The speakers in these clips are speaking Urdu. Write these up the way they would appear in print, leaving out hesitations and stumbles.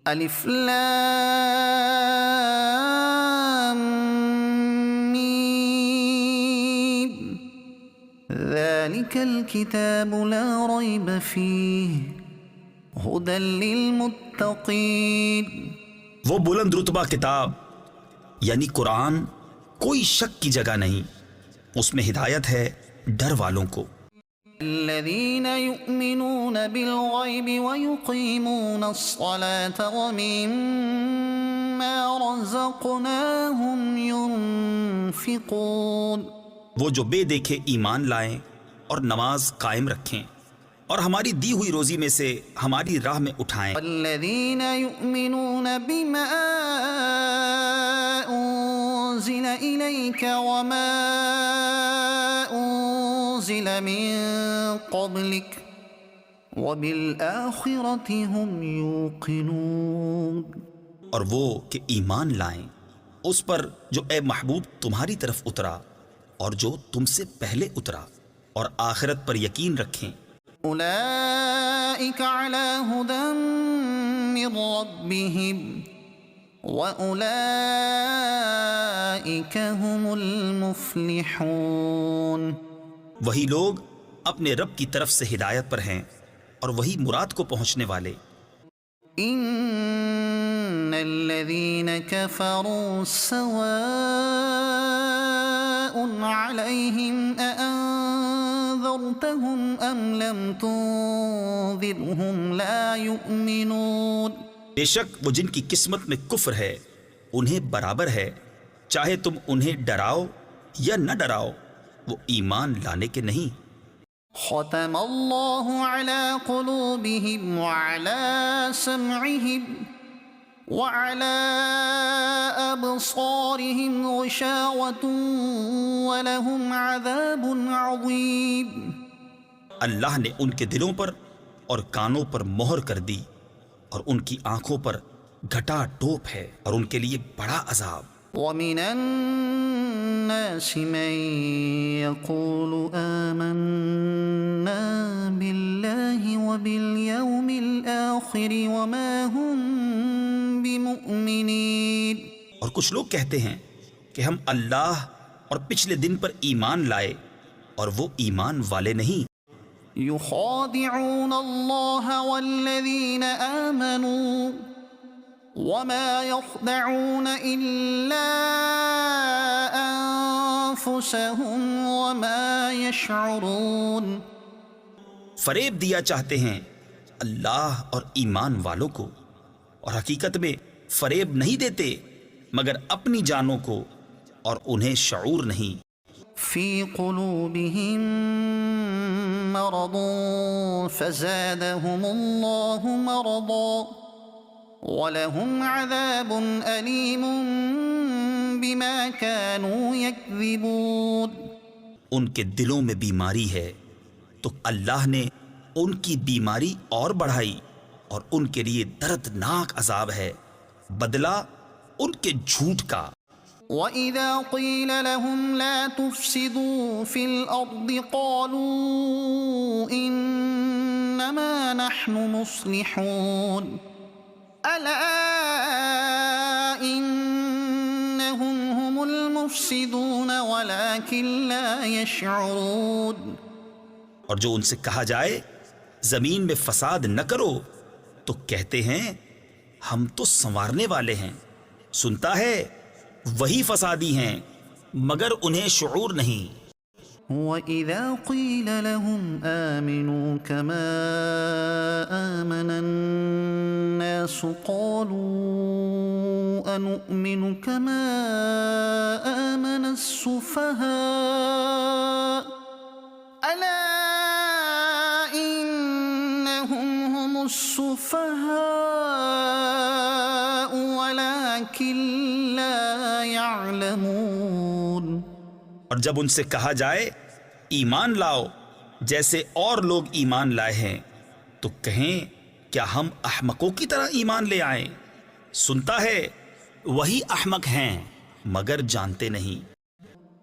الف لام میم ذلك الكتاب لا ريب فيه هدى للمتقين. وہ بلند رتبہ کتاب یعنی قرآن کوئی شک کی جگہ نہیں، اس میں ہدایت ہے ڈر والوں کو. الذين يؤمنون بالغيب ويقيمون الصلاة ومما رزقناهم ينفقون. وہ جو بے دیکھے ایمان لائیں اور نماز قائم رکھیں اور ہماری دی ہوئی روزی میں سے ہماری راہ میں اٹھائیں. والذين يؤمنون بما أنزل إليك وما أنزل من قبلك وبالآخرة هم يوقنون. اور وہ کہ ایمان لائیں اس پر جو اے محبوب تمہاری طرف اترا اور جو تم سے پہلے اترا، اور آخرت پر یقین رکھیں. أولئك على هدى من ربهم وأولئك هم المفلحون. وہی لوگ اپنے رب کی طرف سے ہدایت پر ہیں اور وہی مراد کو پہنچنے والے. إن الذين كفروا سواء عليهم أأنذرتهم أم لم تنذرهم لا يؤمنون. بے شک وہ جن کی قسمت میں کفر ہے انہیں برابر ہے، چاہے تم انہیں ڈراؤ یا نہ ڈراؤ، وہ ایمان لانے کے نہیں. ختم اللہ علی قلوبہم وعلی سمعہم وعلی ابصارہم غشاوۃ ولہم عذاب عظیم. اللہ نے ان کے دلوں پر اور کانوں پر مہر کر دی اور ان کی آنکھوں پر گھٹا ٹوپ ہے اور ان کے لیے بڑا عذاب. ومن الناس من يقول آمنا بالله وباليوم الآخر وما هم بمؤمنين. اور کچھ لوگ کہتے ہیں کہ ہم اللہ اور پچھلے دن پر ایمان لائے اور وہ ایمان والے نہیں. يخادعون الله والذين آمنوا وما يخدعون إلا أنفسهم وما يشعرون. فریب دیا چاہتے ہیں اللہ اور ایمان والوں کو، اور حقیقت میں فریب نہیں دیتے مگر اپنی جانوں کو، اور انہیں شعور نہیں. في قلوبهم مرض فزادهم الله مرضا وَلَهُمْ عَذَابٌ أَلِيمٌ بِمَا كَانُوا يَكْذِبُونَ. ان کے دلوں میں بیماری ہے تو اللہ نے ان کی بیماری اور بڑھائی، اور ان کے لیے دردناک عذاب ہے بدلہ ان کے جھوٹ کا. وَإِذَا قِيلَ لَهُمْ لَا تُفْسِدُوا فِي الْأَرْضِ قَالُوا إِنَّمَا نَحْنُ مُصْلِحُونَ أَلَا إِنَّهُمْ هُمُ الْمُفْسِدُونَ وَلَكِنْ لَا يَشْعُرُونَ. اور جو ان سے کہا جائے زمین میں فساد نہ کرو تو کہتے ہیں ہم تو سنوارنے والے ہیں. سنتا ہے وہی فسادی ہیں مگر انہیں شعور نہیں. وَإِذَا قِيلَ لَهُمْ آمِنُوا كَمَا آمَنَ النَّاسُ قَالُوا أَنُؤْمِنُ كَمَا آمَنَ السُّفَهَاءُ أَلَا إِنَّهُمْ هُمُ السُّفَهَاءُ وَلَكِنْ لَا يَعْلَمُونَ. اور جب ان سے کہا جائے ایمان لاؤ جیسے اور لوگ ایمان لائے ہیں تو کہیں کیا ہم احمقوں کی طرح ایمان لے آئیں؟ سنتا ہے وہی احمق ہیں مگر جانتے نہیں.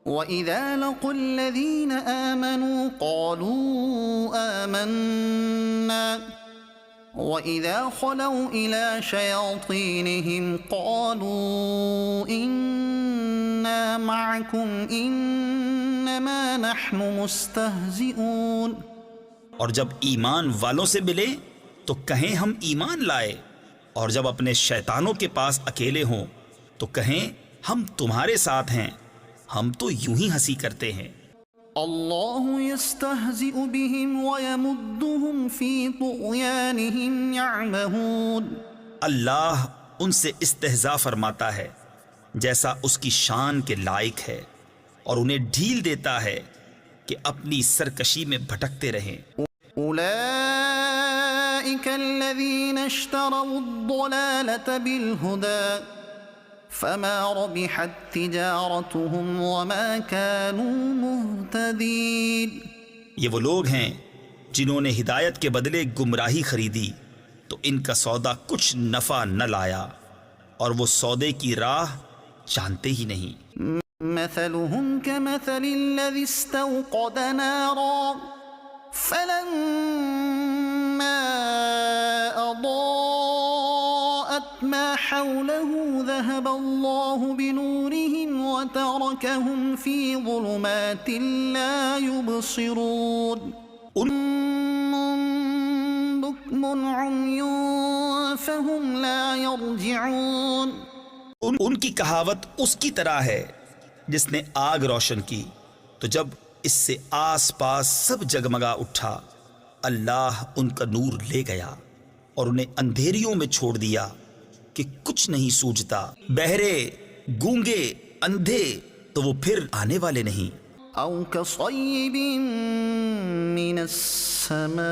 وَإِذَا لَقُوا الَّذِينَ آمَنُوا قَالُوا آمَنَّا وَإِذَا خَلَوْا إِلَى شَيَاطِينِهِمْ قَالُوا إِنَّا مَعَكُمْ إِنَّمَا نَحْنُ مُسْتَهْزِئُونَ، اور جب ایمان والوں سے ملے تو کہیں ہم ایمان لائے، اور جب اپنے شیطانوں کے پاس اکیلے ہوں تو کہیں ہم تمہارے ساتھ ہیں، ہم تو یوں ہی ہنسی کرتے ہیں۔ اللہ یستہزئ بہم ویمدہم فی طغیانہم یعمہون، اللہ ان سے استہزاء فرماتا ہے جیسا اس کی شان کے لائق ہے، اور انہیں ڈھیل دیتا ہے کہ اپنی سرکشی میں بھٹکتے رہیں۔ اولئک الذین اشتروا الضلالة بالہدى فما ربحت تجارتهم وما كانوا مهتدین، یہ وہ لوگ ہیں جنہوں نے ہدایت کے بدلے گمراہی خریدی تو ان کا سودا کچھ نفع نہ لایا، اور وہ سودے کی راہ جانتے ہی نہیں۔ مثلهم كمثل الذي استوقد نارا فلما أضاءت ما حوله ذهب الله بنورهم وتركهم في ظلمات لا يبصرون، بكم عمي فهم لا يرجعون۔ ان کی کہاوت اس کی طرح ہے جس نے آگ روشن کی تو جب اس سے آس پاس سب جگمگا اٹھا، اللہ ان کا نور لے گیا اور انہیں اندھیریوں میں چھوڑ دیا کہ کچھ نہیں سوجھتا۔ بہرے، گونگے، اندھے تو وہ پھر آنے والے نہیں۔ او كصيب من السماء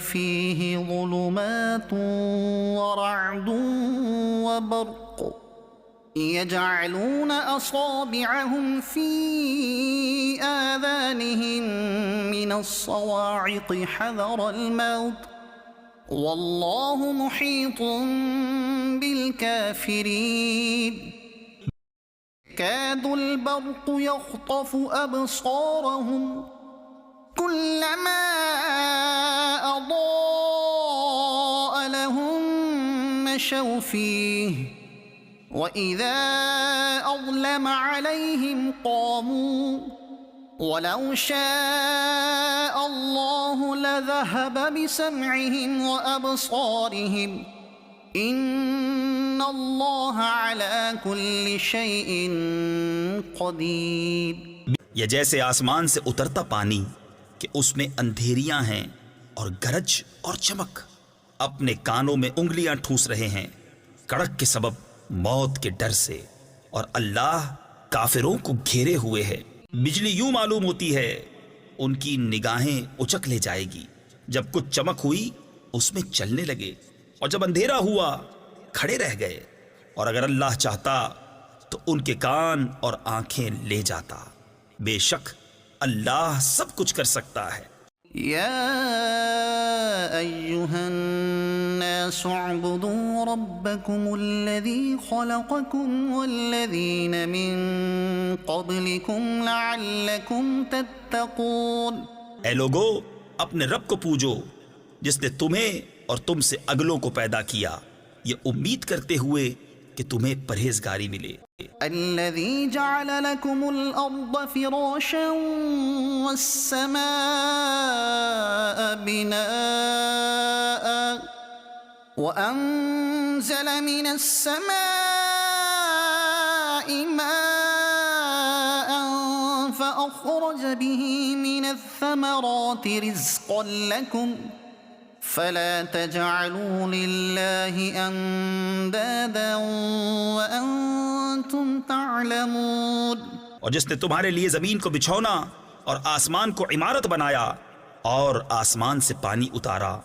فيه ظلمات ورعد وبرق يجعلون أصابعهم في آذانهم من الصواعق حذر الموت والله محيط بالكافرين، كاد البرق يخطف أبصارهم كلما أضاء لهم مشوا فيه وإذا أظلم عليهم قاموا ولو شاء الله لذهب بسمعهم وأبصارهم ان اللہ علی کل شیء قدیر۔ یا جیسے آسمان سے اترتا پانی کہ اس میں اندھیریاں ہیں اور گرج اور چمک، اپنے کانوں میں انگلیاں ٹھوس رہے ہیں کڑک کے سبب موت کے ڈر سے، اور اللہ کافروں کو گھیرے ہوئے ہے۔ بجلی یوں معلوم ہوتی ہے ان کی نگاہیں اچک لے جائے گی، جب کچھ چمک ہوئی اس میں چلنے لگے، اور جب اندھیرا ہوا کھڑے رہ گئے، اور اگر اللہ چاہتا تو ان کے کان اور آنکھیں لے جاتا، بے شک اللہ سب کچھ کر سکتا ہے۔ یا ایہا الناس اعبدوا ربکم الذی خلقکم والذین من قبلکم لعلکم تتقون، اے لوگو اپنے رب کو پوجو جس نے تمہیں اور تم سے اگلوں کو پیدا کیا، یہ امید کرتے ہوئے کہ تمہیں پرہیزگاری ملے۔ الذي جعل لكم الأرض فراشا والسماء بناء وأنزل من السماء ماء فأخرج به من الثمرات رزقا لكم فلا تجعلوا لله اندادا وانتم تعلمون، اور جس نے تمہارے لیے زمین کو بچھونا اور آسمان کو عمارت بنایا اور آسمان سے پانی اتارا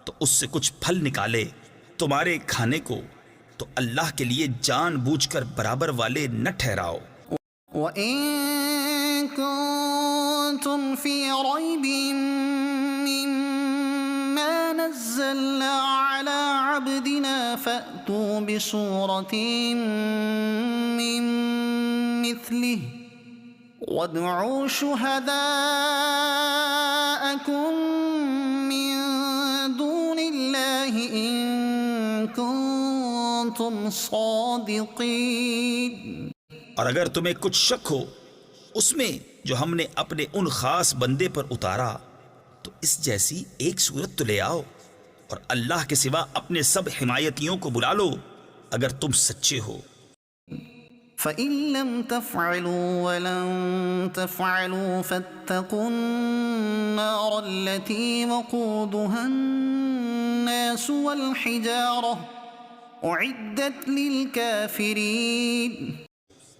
تو اس سے کچھ پھل نکالے تمہارے کھانے کو، تو اللہ کے لیے جان بوجھ کر برابر والے نہ ٹھہراؤ۔ وَإِن كُنتُمْ فِي رَيْبٍ نزلنا على عبدنا فأتوا بسورة من مثله وادعوا شهداءكم من كنتم صادقين. اور اگر تمہیں کچھ شک ہو اس میں جو ہم نے اپنے ان خاص بندے پر اتارا تو اس جیسی ایک صورت تو لے آؤ اور اللہ کے سوا اپنے سب حمایتیوں کو بلا لو اگر تم سچے ہو. فَإِن لَّمْ تَفْعَلُوا وَلَن تَفْعَلُوا فَاتَّقُوا النَّارَ الَّتِي وَقُودُهَا النَّاسُ وَالْحِجَارَةُ أُعِدَّتْ لِلْكَافِرِينَ.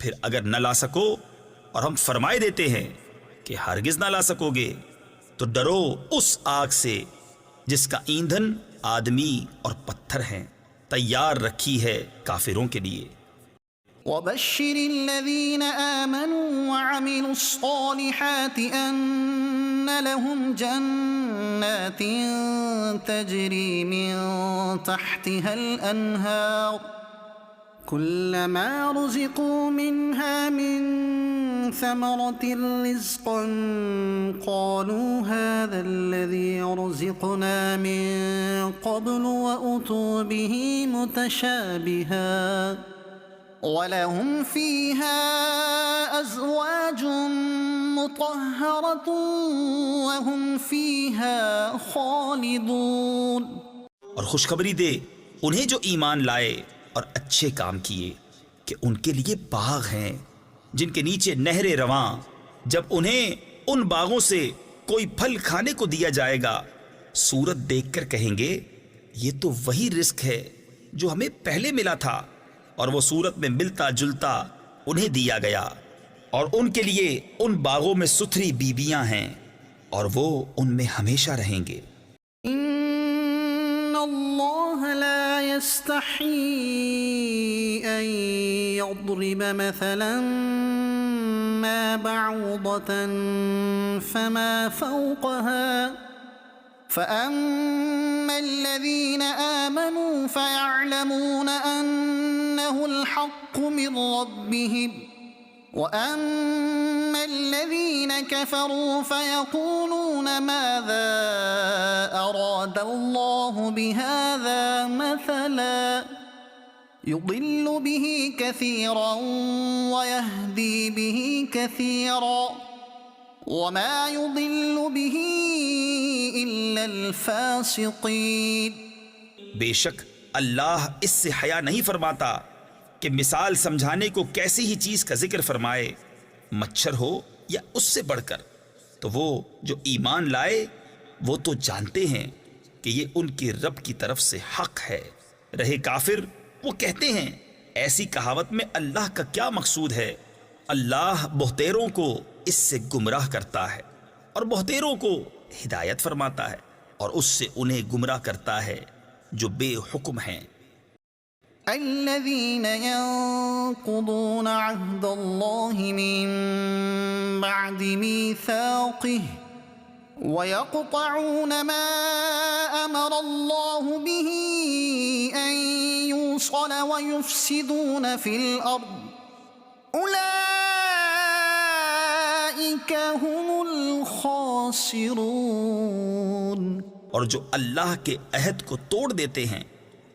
پھر اگر نہ لا سکو اور ہم فرمائے دیتے ہیں کہ ہرگز نہ لا سکو گے تو ڈرو اس آگ سے جس کا ایندھن آدمی اور پتھر ہیں، تیار رکھی ہے کافروں کے لیے. وَبَشِّرِ الَّذِينَ آمَنُوا وَعَمِلُوا الصَّالِحَاتِ أَنَّ لَهُمْ جَنَّاتٍ تَجْرِي مِن تَحْتِهَا الْأَنْهَارُ كُلَّمَا رُزِقُوا مِنْهَا مِن ثَمَرَةٍ رِزْقًا قَالُوا هَذَا الَّذِي رُزِقْنَا مِن قَبْلُ وَأُتُوا بِهِ مُتَشَابِهًا وَلَهُمْ فِيهَا أَزْوَاجٌ مُطَهَّرَةٌ وَهُمْ فِيهَا خَالِدُونَ. اور خوشخبری دے انہیں جو ایمان لائے اور اچھے کام کیے کہ ان کے لیے باغ ہیں جن کے نیچے نہریں رواں، جب انہیں ان باغوں سے کوئی پھل کھانے کو دیا جائے گا صورت دیکھ کر کہیں گے یہ تو وہی رزق ہے جو ہمیں پہلے ملا تھا، اور وہ صورت میں ملتا جلتا انہیں دیا گیا، اور ان کے لیے ان باغوں میں ستھری بیویاں ہیں اور وہ ان میں ہمیشہ رہیں گے. ان اللہ لا يستحيي ان يضرب مثلا ما بعوضة فما فوقها فأما الذين آمنوا فيعلمون أنه الحق من ربهم وأما الذين كفروا فيقولون ماذا أراد الله بهذا مثلا يضل به كثيرا ويهدي به كثيرا وما يضل به إلا الفاسقين. بے شک اللہ اس سے حیا نہیں فرماتا کہ مثال سمجھانے کو کیسی ہی چیز کا ذکر فرمائے، مچھر ہو یا اس سے بڑھ کر. تو وہ جو ایمان لائے وہ تو جانتے ہیں کہ یہ ان کی رب کی طرف سے حق ہے. رہے کافر وہ کہتے ہیں ایسی کہاوت میں اللہ کا کیا مقصود ہے. اللہ بہتیروں کو اس سے گمراہ کرتا ہے اور بہتیروں کو ہدایت فرماتا ہے اور اس سے انہیں گمراہ کرتا ہے جو بے حکم ہیں. الذين ينقضون عهد الله من بعد ميثاقه ويقطعون ما أمر الله به أن يوصل ويفسدون في الأرض أولئك هم الخاسرون. اور جو اللہ کے عہد کو توڑ دیتے ہیں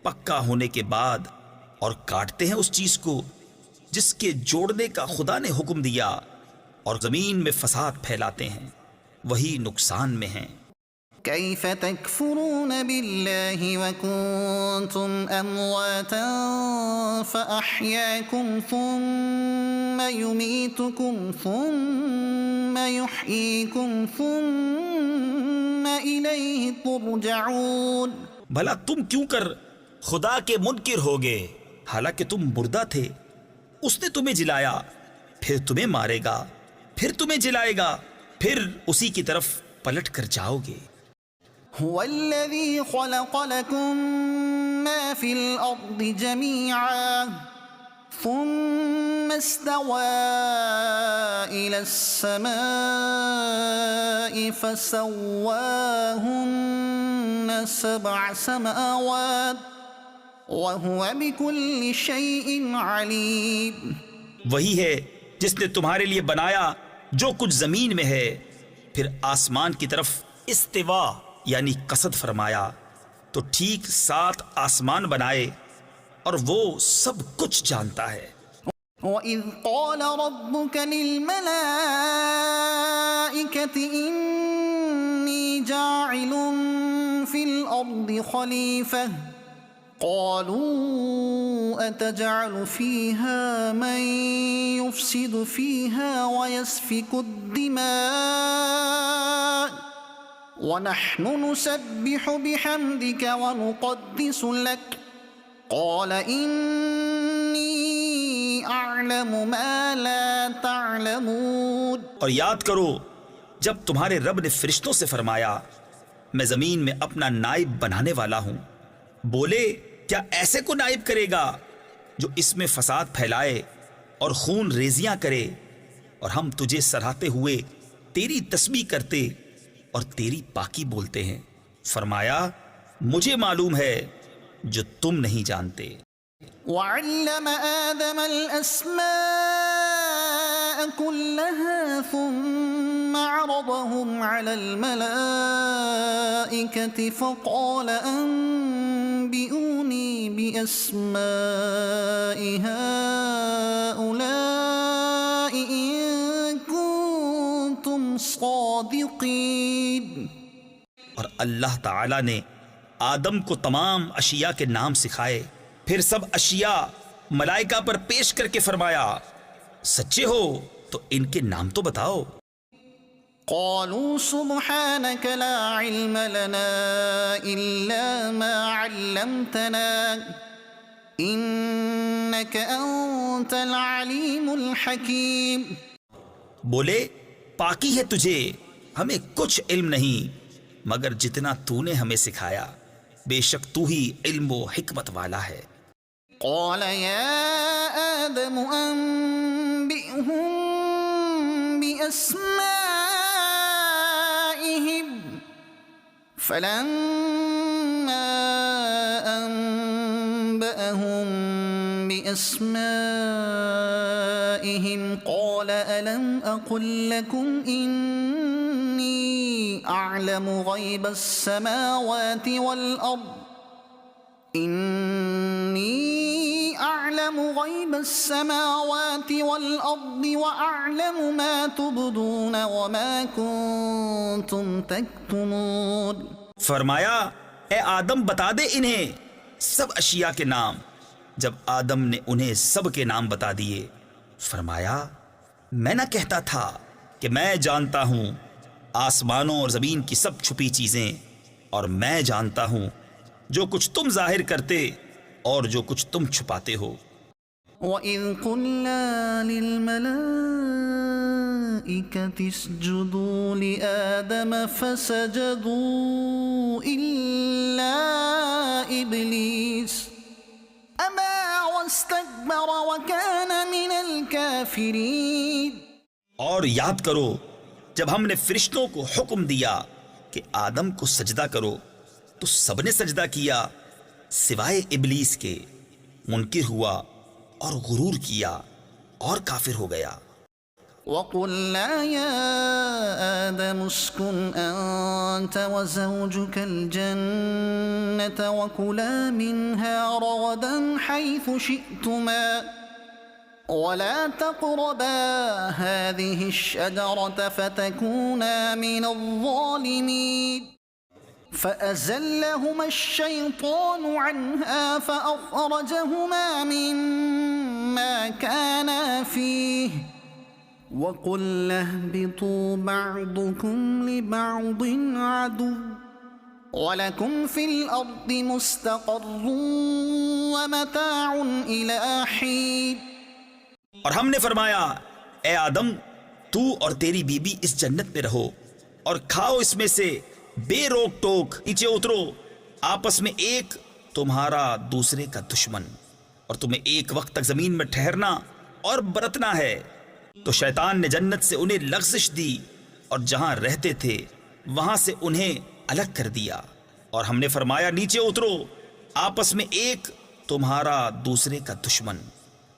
پکا ہونے کے بعد اور کاٹتے ہیں اس چیز کو جس کے جوڑنے کا خدا نے حکم دیا اور زمین میں فساد پھیلاتے ہیں، وہی نقصان میں ہیں. كيف تكفرون بالله وكنتم أمواتا فأحياكم ثم يميتكم ثم يحييكم ثم إليه ترجعون. بھلا تم کیوں کر خدا کے منکر ہوگے حالانکہ تم مردہ تھے؟ اس نے تمہیں جلایا، پھر تمہیں مارے گا، پھر تمہیں جلائے گا، پھر اسی کی طرف پلٹ کر جاؤ گے. هو الذي خلق لكم ما في الأرض جميعا ثم استوى إلى السماء فسواهن 7 سماوات وهو بكل شيء عليم. وہی ہے جس نے تمہارے لیے بنایا جو کچھ زمین میں ہے، پھر آسمان کی طرف استوا یعنی قصد فرمایا، تو ٹھیک 7 آسمان بنائے اور وہ سب کچھ جانتا ہے۔ وَإِذْ قَالَ رَبُّكَ لِلْمَلَائِكَةِ إِنِّي جَاعِلٌ فِي الْأَرْضِ خَلِيفَةً قَالُوا أَتَجْعَلُ فِيهَا مَن يُفْسِدُ فِيهَا وَيَسْفِكُ الدِّمَاءَ وَنَحْنُ نُسَبِّحُ بِحَمْدِكَ وَنُقَدِّسُ لَكَ قَالَ إِنِّي أَعْلَمُ مَا لَا تَعْلَمُونَ۔ اور یاد کرو جب تمہارے رب نے فرشتوں سے فرمایا میں زمین میں اپنا نائب بنانے والا ہوں، بولے کیا ایسے کو نائب کرے گا جو اس میں فساد پھیلائے اور خون ریزیاں کرے، اور ہم تجھے سراہتے ہوئے تیری تسبیح کرتے اور تیری پاکی بولتے ہیں۔ فرمایا مجھے معلوم ہے جو تم نہیں جانتے۔ وَعَلَّمَ آدَمَ الْأَسْمَاءَ كُلَّهَا ثُمَّ عَرَضَهُمْ عَلَى الْمَلَائِكَةِ فَقَالَ أَنبِئُونِي بِأَسْمَاءِ هَؤُلَاءِ إِن كُنتُمْ صَادِقِينَ۔ اور اللہ تعالی نے آدم کو تمام اشیاء کے نام سکھائے، پھر سب اشیاء ملائکہ پر پیش کر کے فرمایا سچے ہو تو ان کے نام تو بتاؤ۔ قالوا سبحانك لا علم لنا إلا ما علمتنا إنك أنت العليم الحكيم۔ بولے پاکی ہے تجھے، ہمیں کچھ علم نہیں مگر جتنا تو نے ہمیں سکھایا، بے شک تو ہی علم و حکمت والا ہے۔ قال يا آدم أنبئهم بأسمائهم فلما أنبأهم بأسمائهم قال ألم أقل لكم إني أعلم غيب السماوات والأرض إني أعلم غيب السماوات والأرض وأعلم ما تبدون وما كنتم تكتمون۔ فرمایا اے آدم بتا دے انہیں سب اشیاء کے نام۔ جب آدم نے انہیں سب کے نام بتا دیے، فرمایا میں نہ کہتا تھا کہ میں جانتا ہوں آسمانوں اور زمین کی سب چھپی چیزیں، اور میں جانتا ہوں جو کچھ تم ظاہر کرتے اور جو کچھ تم چھپاتے ہو۔ وَإِذْ قُلْنَا لِلْمَلَائِكَةِ اسْجُدُوا لِآدَمَ فَسَجَدُوا إِلَّا إِبْلِيسَ أَبَى وَاسْتَكْبَرَ وَكَانَ مِنَ الْكَافِرِينَ۔ اور یاد کرو جب ہم نے فرشتوں کو حکم دیا کہ آدم کو سجدہ کرو تو سب نے سجدہ کیا سوائے ابلیس کے، منکر ہوا اور غرور کیا اور کافر ہو گیا۔ وَقُلْنَا يَا آدَمُ اسْكُنْ أَنْتَ وَزَوْجُكَ الْجَنَّةَ وَكُلَا مِنْهَا رَغَدًا حَيْثُ شِئْتُمَا وَلَا تَقْرَبَا هَذِهِ الشَّجَرَةَ فَتَكُونَا مِنَ الظَّالِمِينَ۔ فَأَزَلَّهُمَا الشَّيْطَانُ عَنْهَا فَأَخْرَجَهُمَا مِمَّا كَانَا فِيهِ وَقُلْنَا اهْبِطُوا بَعْضُكُمْ لِبَعْضٍ عَدُوٌّ وَلَكُمْ فِي الْأَرْضِ مُسْتَقَرٌّ وَمَتَاعٌ إِلَىٰ حِينٍ۔ اور ہم نے فرمایا اے آدم تو اور تیری بیوی اس جنت میں رہو اور کھاؤ اس میں سے بے روک ٹوک، نیچے اترو، آپس میں ایک تمہارا دوسرے کا دشمن، اور تمہیں ایک وقت تک زمین میں ٹھہرنا اور برتنا ہے۔ تو شیطان نے جنت سے انہیں لغزش دی اور جہاں رہتے تھے وہاں سے انہیں الگ کر دیا، اور ہم نے فرمایا نیچے اترو، آپس میں ایک تمہارا دوسرے کا دشمن،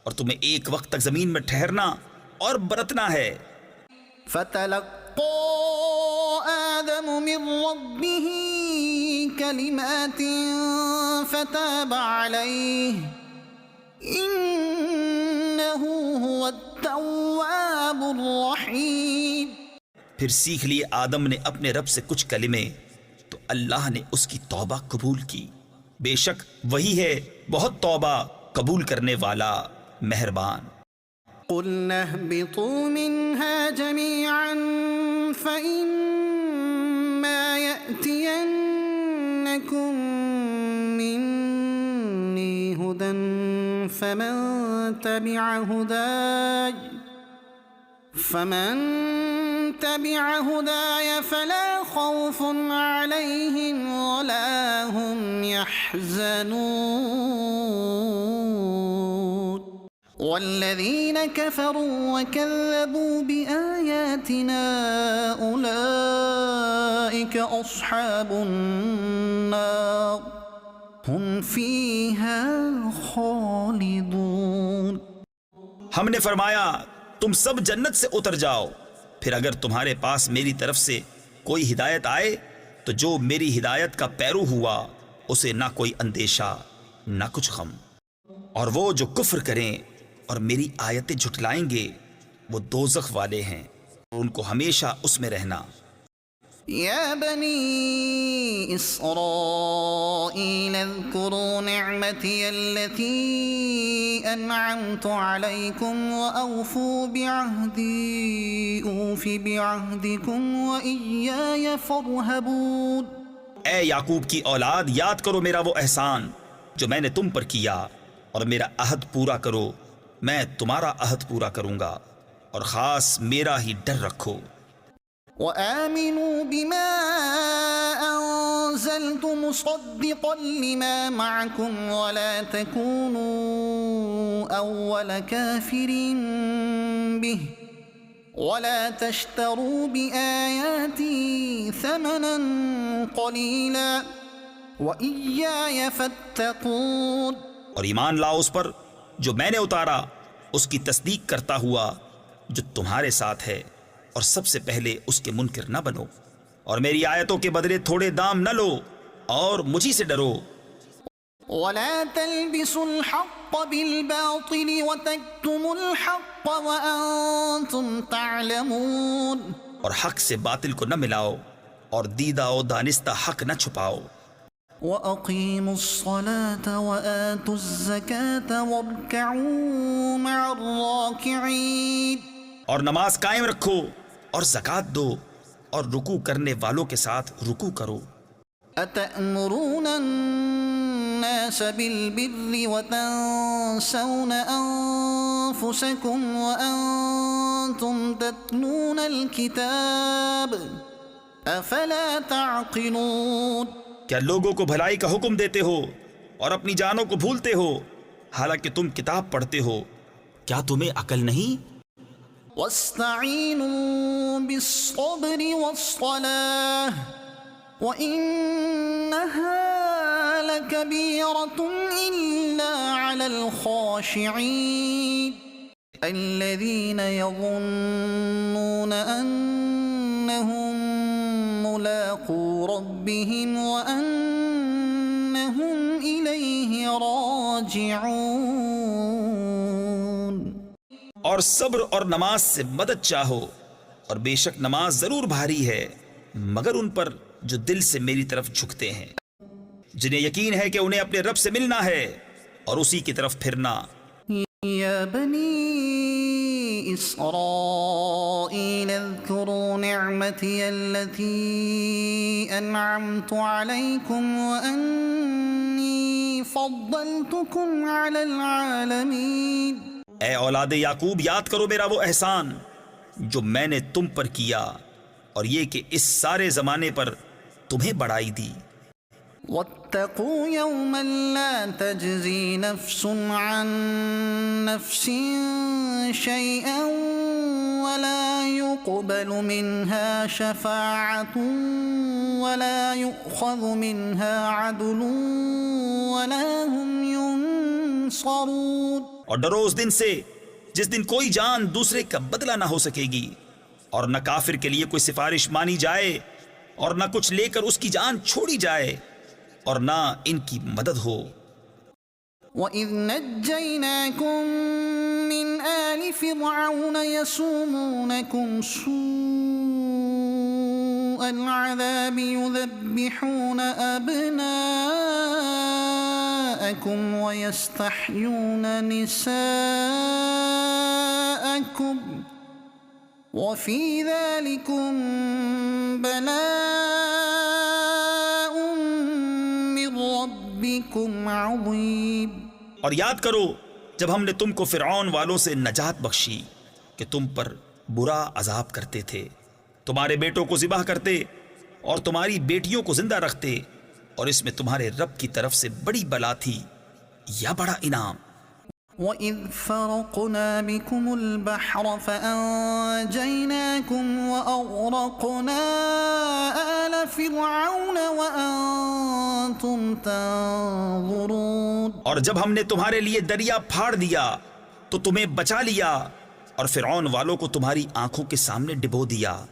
اور تمہیں ایک وقت تک زمین میں ٹھہرنا اور برتنا ہے۔ فَتَلَقَّى آدَمُ مِن رَّبِّهِ بكلمات فتاب عليه إنه هو التواب الرحيم. پھر سیکھ لیے آدم نے اپنے رب سے کچھ کلمے تو اللہ نے اس کی توبہ قبول کی. بے شک وہی ہے بہت توبہ قبول کرنے والا مہربان. قُلْنَا اهْبِطُوا مِنْهَا جَمِيعًا فَإِمَّا يَأْتِيَنَّكُمْ مِنِّي هُدًى فَمَن تَبِعَ هُدَايَ فَلَا خَوْفٌ عَلَيْهِمْ وَلَا هُمْ يَحْزَنُونَ. والذين كفروا وكذبوا بآياتنا أولئك أصحاب النار هم فيها خالدون. ہم نے فرمایا تم سب جنت سے اتر جاؤ، پھر اگر تمہارے پاس میری طرف سے کوئی ہدایت آئے تو جو میری ہدایت کا پیرو ہوا اسے نہ کوئی اندیشہ نہ کچھ غم، اور وہ جو کفر کریں اور میری آیتیں جھٹلائیں گے وہ دوزخ والے ہیں اور ان کو ہمیشہ اس میں رہنا. يا بني إسرائيل اذكروا نعمتي التي أنعمت عليكم وأوفوا بعهدي أوف بعهدكم وإياي فارهبون. اے یعقوب کی اولاد، یاد کرو میرا وہ احسان جو میں نے تم پر کیا، اور میرا عہد پورا کرو، میں تمہارا عہد پورا کروں گا، اور خاص میرا ہی ڈر رکھو. وآمنوا بما أنزلت مصدقا لما معكم ولا تكونوا أول كافر به ولا تشتروا بآياتي ثمنا قليلا وإياي فاتقون. اور ایمان لاؤ اس پر جو میں نے اتارا، اس کی تصدیق کرتا ہوا جو تمہارے ساتھ ہے، اور سب سے پہلے اس کے منکر نہ بنو، اور میری آیتوں کے بدلے تھوڑے دام نہ لو، اور مجھی سے ڈرو. ولا تلبسوا الحق بالباطل وتكتموا الحق وأنتم تعلمون. اور حق سے باطل کو نہ ملاؤ، اور دیدہ و دانستہ حق نہ چھپاؤ. وَأَقِيمُوا الصَّلَاةَ وَآتُوا الزَّكَاةَ وَارْكَعُوا مَعَ الرَّاكِعِينَ. اور نماز قائم رکھو اور زکوٰۃ دو اور رکوع کرنے والوں کے ساتھ رکوع کرو. أَتَأْمُرُونَ النَّاسَ بِالْبِرِّ وَتَنْسَوْنَ أَنفُسَكُمْ وَأَنْتُمْ تَتْلُونَ الْكِتَابَ أَفَلَا تَعْقِلُونَ. کیا لوگوں کو بھلائی کا حکم دیتے ہو اور اپنی جانوں کو بھولتے ہو حالانکہ تم کتاب پڑھتے ہو؟ کیا تمہیں عقل نہیں؟ واستعینوا بالصبر والصلاة وإنها لكبيرة إلا على الخاشعين الذين يظنون أنهم ملاقو ربهم وأنهم إليه راجعون. اور صبر اور نماز سے مدد چاہو، اور بے شک نماز ضرور بھاری ہے مگر ان پر جو دل سے میری طرف جھکتے ہیں، جنہیں یقین ہے کہ انہیں اپنے رب سے ملنا ہے اور اسی کی طرف پھرنا. یا بنی اسرائیل اذکروا نعمتی التي انعمت علیکم وانی فضلتکم علی العالمین. اے اولاد یعقوب، یاد کرو میرا وہ احسان جو میں نے تم پر کیا، اور یہ کہ اس سارے زمانے پر تمہیں بڑائی دی. واتقوا يوما لا تجزي نفس عن نفس شيئا ولا يقبل منها شفاعة ولا يؤخذ منها عدل ولا هم ينصرون. اور ڈرو اس دن سے جس دن کوئی جان دوسرے کا بدلہ نہ ہو سکے گی، اور نہ کافر کے لیے کوئی سفارش مانی جائے، اور نہ کچھ لے کر اس کی جان چھوڑی جائے، اور نہ ان کی مدد ہو۔ وَإِذْ نَجَّيْنَاكُمْ مِنْ آلِ فِرْعَوْنَ يَسُومُونَكُمْ سُوءَ الْعَذَابِ يُذَبِّحُونَ أَبْنَاءَكُمْ وَيَسْتَحْيُونَ نِسَاءَكُمْ وَفِي ذَلِكُمْ بَلَاءٌ مِّن رَّبِّكُمْ عَظِيمٌ۔ اور یاد کرو جب ہم نے تم کو فرعون والوں سے نجات بخشی کہ تم پر برا عذاب کرتے تھے، تمہارے بیٹوں کو ذبح کرتے اور تمہاری بیٹیوں کو زندہ رکھتے، اور اس میں تمہارے رب کی طرف سے بڑی بلا تھی یا بڑا انعام۔ وَإِذْ فَرَقْنَا بِكُمُ الْبَحْرَ فَأَنجَيْنَاكُمْ وَأَغْرَقْنَا آلَ فِرْعَوْنَ وَأَنْتُمْ تَنظُرُونَ۔ اور جب ہم نے تمہارے لیے دریا پھاڑ دیا تو تمہیں بچا لیا اور فرعون والوں کو تمہاری آنکھوں کے سامنے ڈبو دیا۔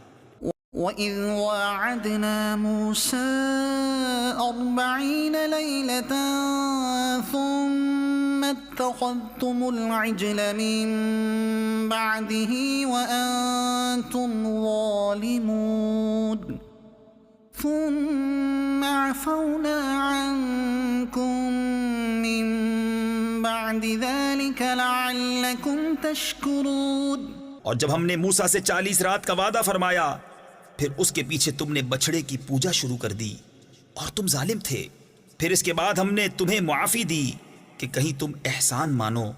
وَإِذْ وَاعَدْنَا مُوسَىٰ 40 لَيْلَةً ثُمَّ اتَّخَذْتُمُ الْعِجْلَ مِن بَعْدِهِ وَأَنْتُمْ ظَالِمُونَ ثُمَّ عَفَوْنَا عَنْكُمْ مِن بَعْدِ ذَلِكَ لَعَلَّكُمْ تَشْكُرُونَ۔ اور جب ہم نے موسیٰ سے 40 رات کا وعدہ فرمایا، پھر اس کے پیچھے تم نے بچڑے کی پوجا شروع کر دی اور تم ظالم تھے، پھر اس کے بعد ہم نے تمہیں معافی دی کہ کہیں تم احسان مانو۔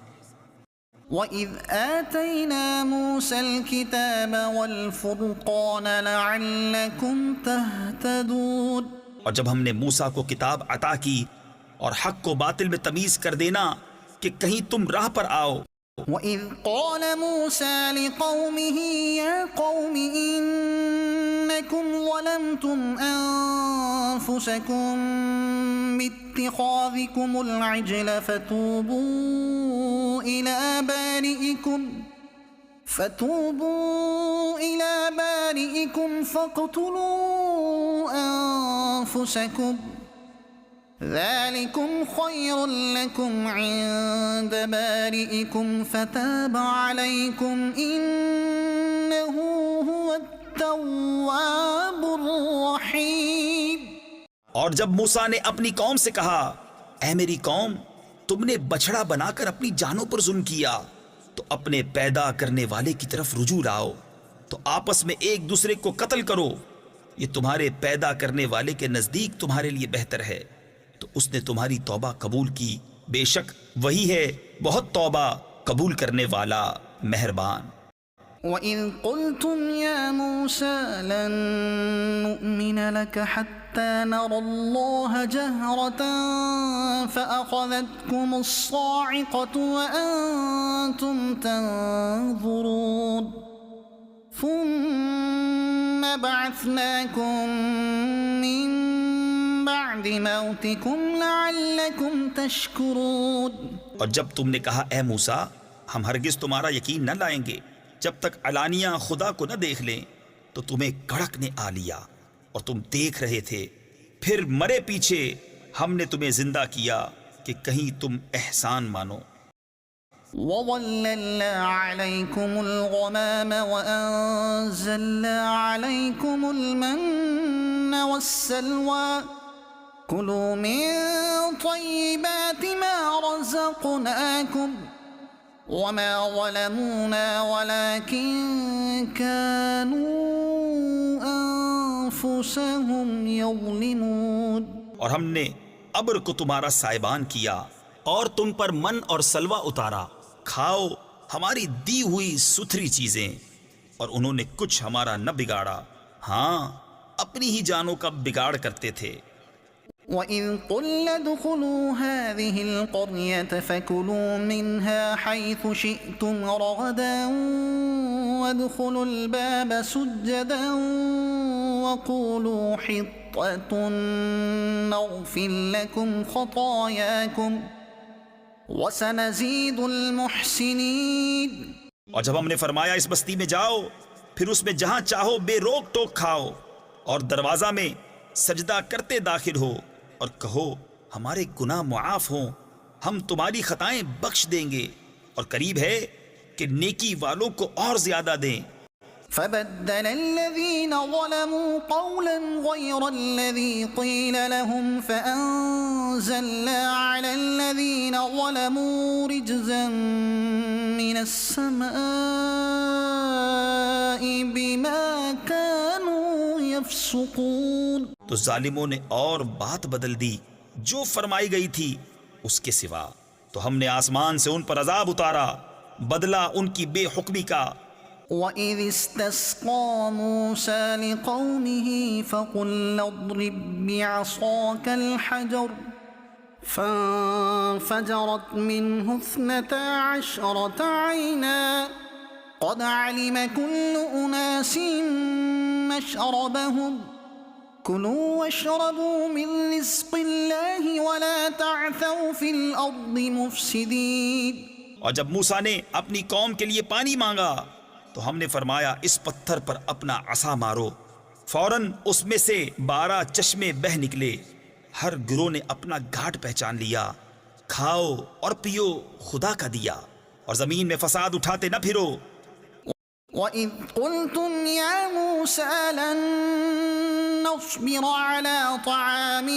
وَإِذْ آتَيْنَا مُوسَى الْكِتَابَ وَالْفُرْقَانَ لَعَلَّكُمْ تَهْتَدُونَ۔ اور جب ہم نے موسیٰ کو کتاب عطا کی اور حق کو باطل میں تمیز کر دینا کہ کہیں تم راہ پر آؤ۔ وَإِذْ قَالَ مُوسَى لِقَوْمِهِ يَا قَوْمِ إِنَّكُمْ ظَلَمْتُمْ أَنفُسَكُمْ بِاتِّخَاذِكُمُ الْعِجْلَ فَتُوبُوا إِلَى بَارِئِكُمْ فَاقْتُلُوا أَنفُسَكُمْ ذَلِكُمْ خَيْرٌ لَكُمْ عِندَ بَارِئِكُمْ فَتَابَ عَلَيْكُمْ إِنَّهُ هُوَ التَّوَّابُ الرَّحِيمُ۔ اور جب موسیٰ نے اپنی قوم سے کہا، اے میری قوم، تم نے بچڑا بنا کر اپنی جانوں پر ظلم کیا، تو اپنے پیدا کرنے والے کی طرف رجوع لاؤ، تو آپس میں ایک دوسرے کو قتل کرو، یہ تمہارے پیدا کرنے والے کے نزدیک تمہارے لیے بہتر ہے، تو اس نے تمہاری توبہ قبول کی، بے شک وہی ہے بہت توبہ قبول کرنے والا مہربان۔ وَإِذْ قُلْتُمْ يَا مُوسَى لَن نُّؤْمِنَ لَكَ حَتَّى نَرَى اللَّهَ جَهْرَةً فَأَخَذَتْكُمُ الصَّاعِقَةُ وَأَنْتُمْ تَنظُرُونَ ثُمَّ بَعَثْنَاكُمْ مِن بَعْدِ مَوْتِكُمْ لَعَلَّكُمْ تَشْكُرُونَ۔ اور جب تم نے کہا اے موسیٰ، ہم ہرگز تمہارا یقین نہ لائیں گے جب تک علانیہ خدا کو نہ دیکھ لیں، تو تمہیں کڑک نے آ لیا اور تم دیکھ رہے تھے، پھر مرے پیچھے ہم نے تمہیں زندہ کیا کہ کہیں تم احسان مانو۔ وَظَلَّلْنَا عَلَيْكُمُ الْغَمَامَ وَأَنزَلْنَا عَلَيْكُمُ الْمَنَّ وَالسَّلْوَىٰ كُلُوا مِن طَيِّبَاتِ مَا رَزَقْنَاكُمْ وَمَا ظَلَمُونَا وَلَٰكِن كَانُوا أَنفُسَهُمْ يَظْلِمُونَ۔ اور ہم نے ابر کو تمہارا سائبان کیا اور تم پر من اور سلوہ اتارا، کھاؤ ہماری دی ہوئی ستھری چیزیں، اور انہوں نے کچھ ہمارا نہ بگاڑا، ہاں اپنی ہی جانوں کا بگاڑ کرتے تھے۔ وَإِذْ قُلْنَا ادْخُلُوا هَٰذِهِ الْقَرْيَةَ فَكُلُوا مِنْهَا حَيْثُ شِئْتُمْ رَغَدًا وَادْخُلُوا الْبَابَ سُجَّدًا وَقُولُوا حِطَّةٌ نَغْفِرْ لَكُمْ خَطَايَاكُمْ وَسَنَزِيدُ الْمُحْسِنِينَ۔ اور جب ہم نے فرمایا اس بستی میں جاؤ، پھر اس میں جہاں چاہو بے روک ٹوک کھاؤ، اور دروازہ میں سجدہ کرتے داخل ہو، اور کہو ہمارے گناہ معاف ہوں، ہم تمہاری خطائیں بخش دیں گے، اور قریب ہے کہ نیکی والوں کو اور زیادہ دیں۔ فبدل الذين ظلموا قولا غير الذي قيل لهم فأنزلنا على الذين ظلموا رجزا من السماء بما كانوا يفسقون۔ تو ظالموں نے اور بات بدل دی جو فرمائی گئی تھی اس کے سوا، تو ہم نے آسمان سے ان پر عذاب اتارا بدلہ ان کی بے حکمی کا۔ وَإِذِ اسْتَسْقَىٰ مُوسَىٰ لِقَوْمِهِ فَقُلَّ اضْرِب بِّعَصَاكَ الْحَجَرَ فَانفَجَرَتْ مِنْهُ 12 عَيْنًا قَدْ عَلِمَ كُلُّ أُنَاسٍ مَّشْرَبَهُمْ كُلُوا وَاشْرَبُوا مِن رِّزْقِ اللَّهِ وَلَا تَعْثَوْا فِي الْأَرْضِ مُفْسِدِينَ۔ اور جب موسیٰ نے اپنی قوم کے لیے پانی مانگا تو ہم نے فرمایا اس پتھر پر اپنا عصا مارو، فوراً اس میں سے 12 چشمے بہہ نکلے، ہر گروہ نے اپنا گھاٹ پہچان لیا، کھاؤ اور پیو خدا کا دیا، اور زمین میں فساد اٹھاتے نہ پھرو۔ وَإِذْ قُلْتُمْ يَا مُوسَىٰ لَن نَّصْبِرَ عَلَىٰ طَعَامٍ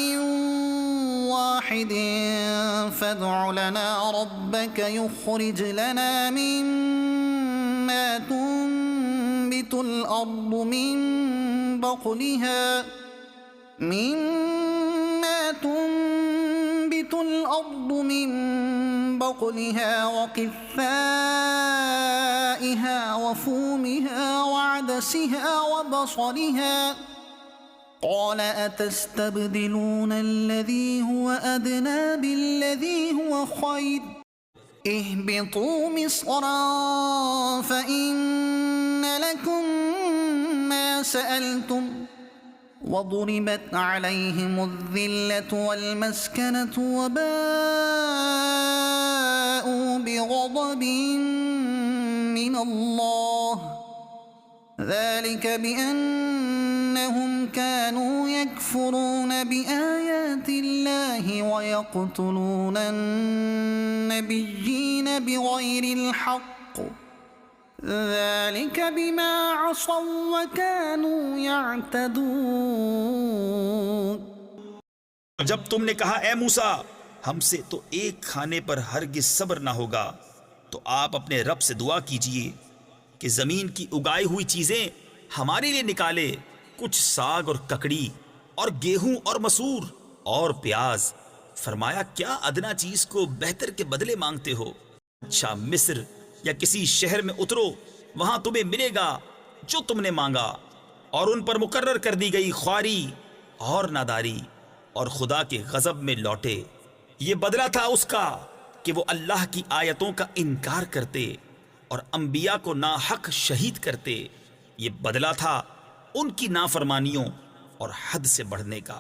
وَاحِدٍ فَادْعُ لَنَا رَبَّكَ يُخْرِجْ لَنَا مِمَّا تُنبِتُ الْأَرْضُ مِن بَقْلِهَا وَقِثَّائِهَا وَفُومِهَا وَعَدَسِهَا وَبَصَلِهَا قَالَ أَتَسْتَبْدِلُونَ الَّذِي هُوَ أَدْنَىٰ بِالَّذِي هُوَ خَيْرٌ اهْبِطُوا مِصْرًا فَإِنَّ لَكُم مَّا سَأَلْتُمْ وَضُرِبَتْ عَلَيْهِمُ الذِّلَّةُ وَالْمَسْكَنَةُ وَبَاءُوا بِغَضَبٍ مِّنَ اللَّهِ ذَلِكَ بِأَنَّهُمْ كَانُوا يَكْفُرُونَ بِآيَاتِ اللَّهِ وَيَقْتُلُونَ النَّبِيِّينَ بِغَيْرِ الْحَقِّ ذَلِكَ بِمَا عَصَوا وَكَانُوا يَعْتَدُونَ۔ جب تم نے کہا اے موسیٰ ہم سے تو ایک کھانے پر ہرگز صبر نہ ہوگا، تو آپ اپنے رب سے دعا کیجئے کہ زمین کی اگائی ہوئی چیزیں ہمارے لیے نکالے، کچھ ساگ اور ککڑی اور گیہوں اور مسور اور پیاز۔ فرمایا کیا ادنا چیز کو بہتر کے بدلے مانگتے ہو؟ اچھا مصر یا کسی شہر میں اترو، وہاں تمہیں ملے گا جو تم نے مانگا۔ اور ان پر مقرر کر دی گئی خواری اور ناداری، اور خدا کے غضب میں لوٹے۔ یہ بدلہ تھا اس کا کہ وہ اللہ کی آیتوں کا انکار کرتے اور انبیاء کو ناحق شہید کرتے۔ یہ بدلہ تھا ان کی نافرمانیوں اور حد سے بڑھنے کا۔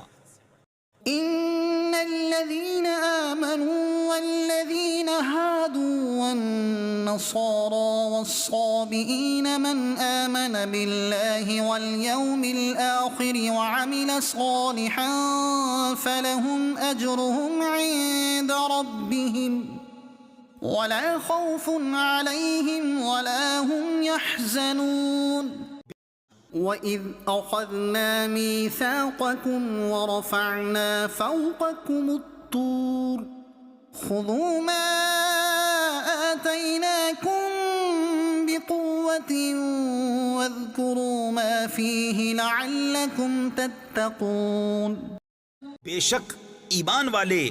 إن الذين آمنوا والذين هادوا والنصارى والصابئين من آمن بالله واليوم الآخر وعمل صالحا فلهم أجرهم عند ربهم ولا خوف عليهم ولا هم يحزنون وَإِذْ أَخَذْنَا مِيثَاقَكُمْ وَرَفَعْنَا فَوْقَكُمُ الطُّورَ خُذُوا مَا آتَيْنَاكُمْ بِقُوَّةٍ وَاذْكُرُوا مَا فِيهِ لَعَلَّكُمْ تَتَّقُونَ۔ بے شک ایمان والے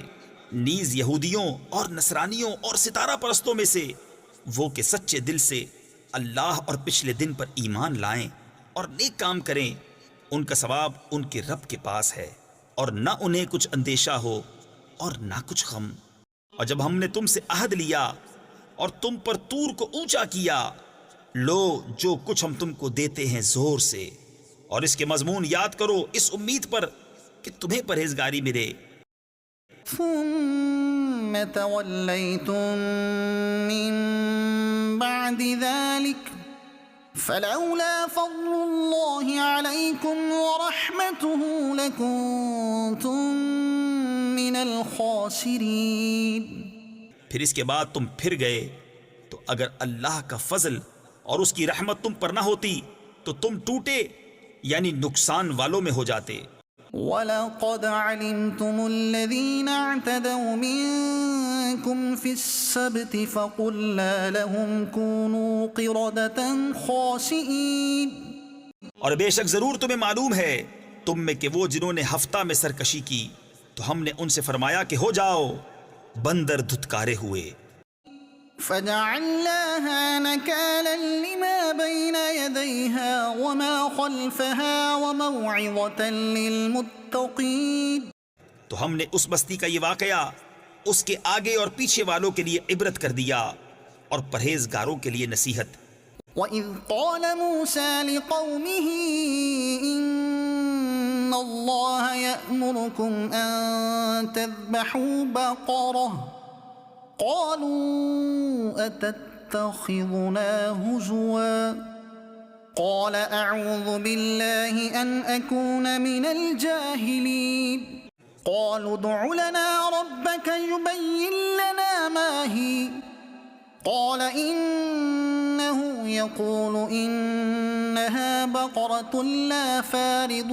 نیز یہودیوں اور نصرانیوں اور ستارہ پرستوں میں سے وہ کہ سچے دل سے اللہ اور پچھلے دن پر ایمان لائیں اور نیک کام کریں، ان کا ثواب ان کے رب کے پاس ہے، اور نہ انہیں کچھ اندیشہ ہو اور نہ کچھ غم۔ اور جب ہم نے تم سے عہد لیا اور تم پر طور کو اونچا کیا، لو جو کچھ ہم تم کو دیتے ہیں زور سے، اور اس کے مضمون یاد کرو اس امید پر کہ تمہیں پرہیزگاری ملے۔ ثم توليتم من بعد ذلك فلولا فضل الله عليكم ورحمته لكنتم الخاسرين. پھر اس کے بعد تم پھر گئے تو اگر اللہ کا فضل اور اس کی رحمت تم پر نہ ہوتی تو تم ٹوٹے یعنی نقصان والوں میں ہو جاتے. وَلَقَدْ عَلِمْتُمُ الَّذِينَ اعْتَدَوْا مِنكُمْ فِي السَّبْتِ فَقُلْنَا لَهُمْ كُونُوا قِرَدَةً خَاسِئِينَ. اور بے شک ضرور تمہیں معلوم ہے تم میں کہ وہ جنہوں نے ہفتہ میں سرکشی کی تو ہم نے ان سے فرمایا کہ ہو جاؤ بندر دھتکارے ہوئے. فَجَعَلْنَاهَا نَكَالًا لِمَا بَيْنَ يَدَيْهَا وَمَا خَلْفَهَا وَمَوْعِظَةً لِلْمُتَّقِينَ. تو ہم نے اس بستی کا یہ واقعہ اس کے آگے اور پیچھے والوں کے لیے عبرت کر دیا اور پرہیزگاروں کے لیے نصیحت. وَإِذْ قَالَ مُوسَى لِقَوْمِهِ إِنَّ اللَّهَ يَأْمُرُكُمْ أَن تَذْبَحُوا بَقَرَةً قالوا أتتخذنا هزوا قال أعوذ بالله أن أكون من الجاهلين. قالوا ادع لنا ربك يبين لنا ما هي قال إنه يقول إنها بقرة لا فارض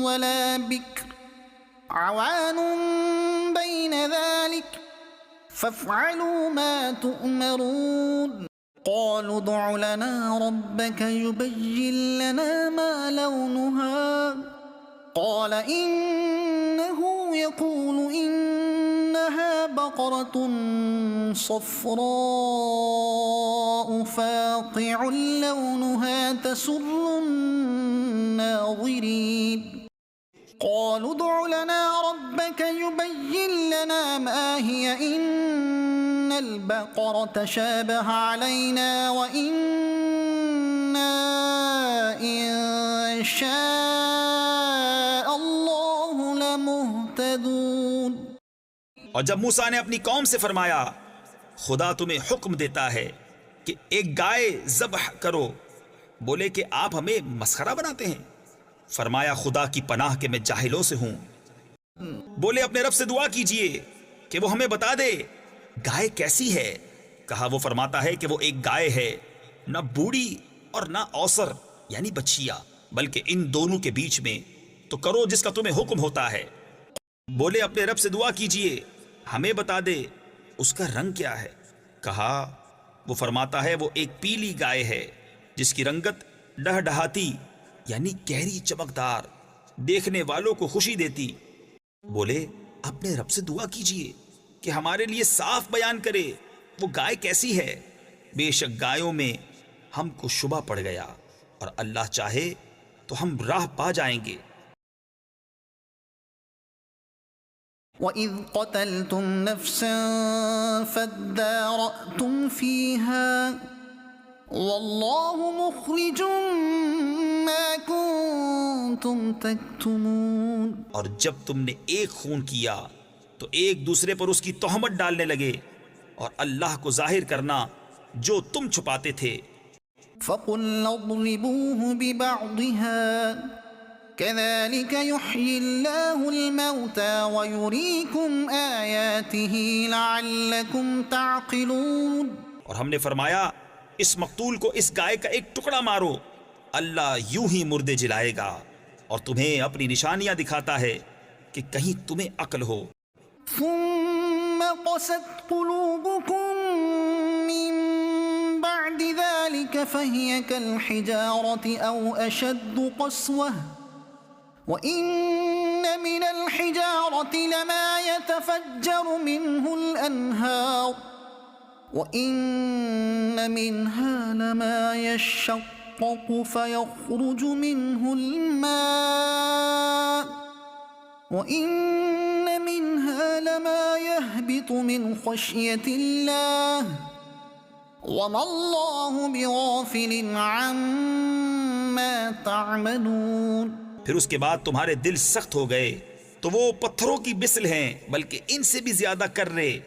ولا بكر عوان بين ذلك فافعلوا ما تؤمرون. قالوا ادع لنا ربك يبين لنا ما لونها قال إنه يقول إنها بقرة صفراء فاقع لونها تسر الناظرين. قالوا ادع لنا ربك يبين لنا ما هي إن البقرة شابه علينا وإنا إن شاء الله لمهتدون. اور جب موسیٰ نے اپنی قوم سے فرمایا خدا تمہیں حکم دیتا ہے کہ ایک گائے ذبح کرو بولے کہ آپ ہمیں مسخرہ بناتے ہیں. فرمایا خدا کی پناہ کہ میں جاہلوں سے ہوں. بولے اپنے رب سے دعا کیجئے کہ وہ ہمیں بتا دے گائے کیسی ہے. کہا وہ فرماتا ہے کہ وہ ایک گائے ہے نہ بوڑھی اور نہ اوسر یعنی بچیا بلکہ ان دونوں کے بیچ میں تو کرو جس کا تمہیں حکم ہوتا ہے. بولے اپنے رب سے دعا کیجئے ہمیں بتا دے اس کا رنگ کیا ہے. کہا وہ فرماتا ہے وہ ایک پیلی گائے ہے جس کی رنگت ڈہڈہاتی یعنی گہری چمکدار دیکھنے والوں کو خوشی دیتی. بولے اپنے رب سے دعا کیجئے کہ ہمارے لیے صاف بیان کرے وہ گائے کیسی ہے. بے شک گایوں میں ہم کو شبہ پڑ گیا اور اللہ چاہے تو ہم راہ پا جائیں گے. وَإِذْ قَتَلْتُمْ نَفْسًا فَادَّارَأْتُمْ فِيهَا وَاللَّهُ مُخْرِجٌ مَا كُنْتُمْ تَكْتُمُونَ. اور جب تم نے ایک خون کیا تو ایک دوسرے پر اس کی تہمت ڈالنے لگے اور اللہ کو ظاہر کرنا جو تم چھپاتے تھے. فَقُلْنَا اضْرِبُوهُ بِبَعْضِهَا كَذَلِكَ يُحْيِي اللَّهُ الْمَوْتَى وَيُرِيكُمْ آيَاتِهِ لَعَلَّكُمْ تَعْقِلُونَ. اور ہم نے فرمایا اس مقتول کو اس گائے کا ایک ٹکڑا مارو اللہ یوں ہی مردے جلائے گا اور تمہیں اپنی نشانیاں دکھاتا ہے کہ کہیں تمہیں عقل ہو. ثم قست قلوبكم من بعد ذلك فهي كالحجارة أو أشد قسوة وإن من الحجارة لما يتفجر منه الأنهار وإن منها لما يشقق فيخرج منه الماء وإن منها لما يهبط من خشية الله وما الله بغافل عما تعملون. پھر اس کے بعد تمہارے دل سخت ہو گئے تو وہ پتھروں کی مثل ہیں بلکہ ان سے بھی زیادہ کرے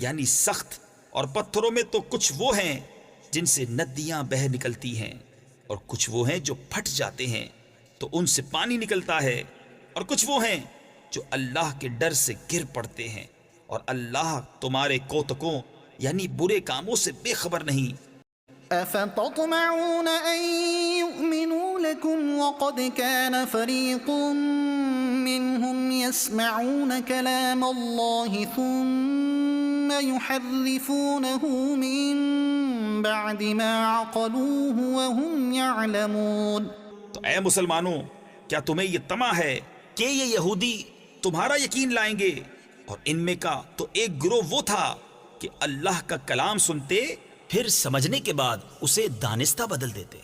یعنی سخت. اور پتھروں میں تو کچھ وہ ہیں جن سے ندیاں بہہ نکلتی ہیں اور کچھ وہ ہیں جو پھٹ جاتے ہیں تو ان سے پانی نکلتا ہے اور کچھ وہ ہیں جو اللہ کے ڈر سے گر پڑتے ہیں، اور اللہ تمہارے کوتکوں یعنی برے کاموں سے بے خبر نہیں۔ أفتطمعون أن يؤمنوا لكم وقد كان فريق منهم يسمعون كلام الله ثم يحرفونه من بعد ما عقلوه وهم يعلمون۔ تو اے مسلمانوں، کیا تمہیں یہ طمع ہے کہ یہ یہودی تمہارا یقین لائیں گے؟ اور ان میں کا تو ایک گروہ وہ تھا کہ اللہ کا کلام سنتے پھر سمجھنے کے بعد اسے دانستہ بدل دیتے۔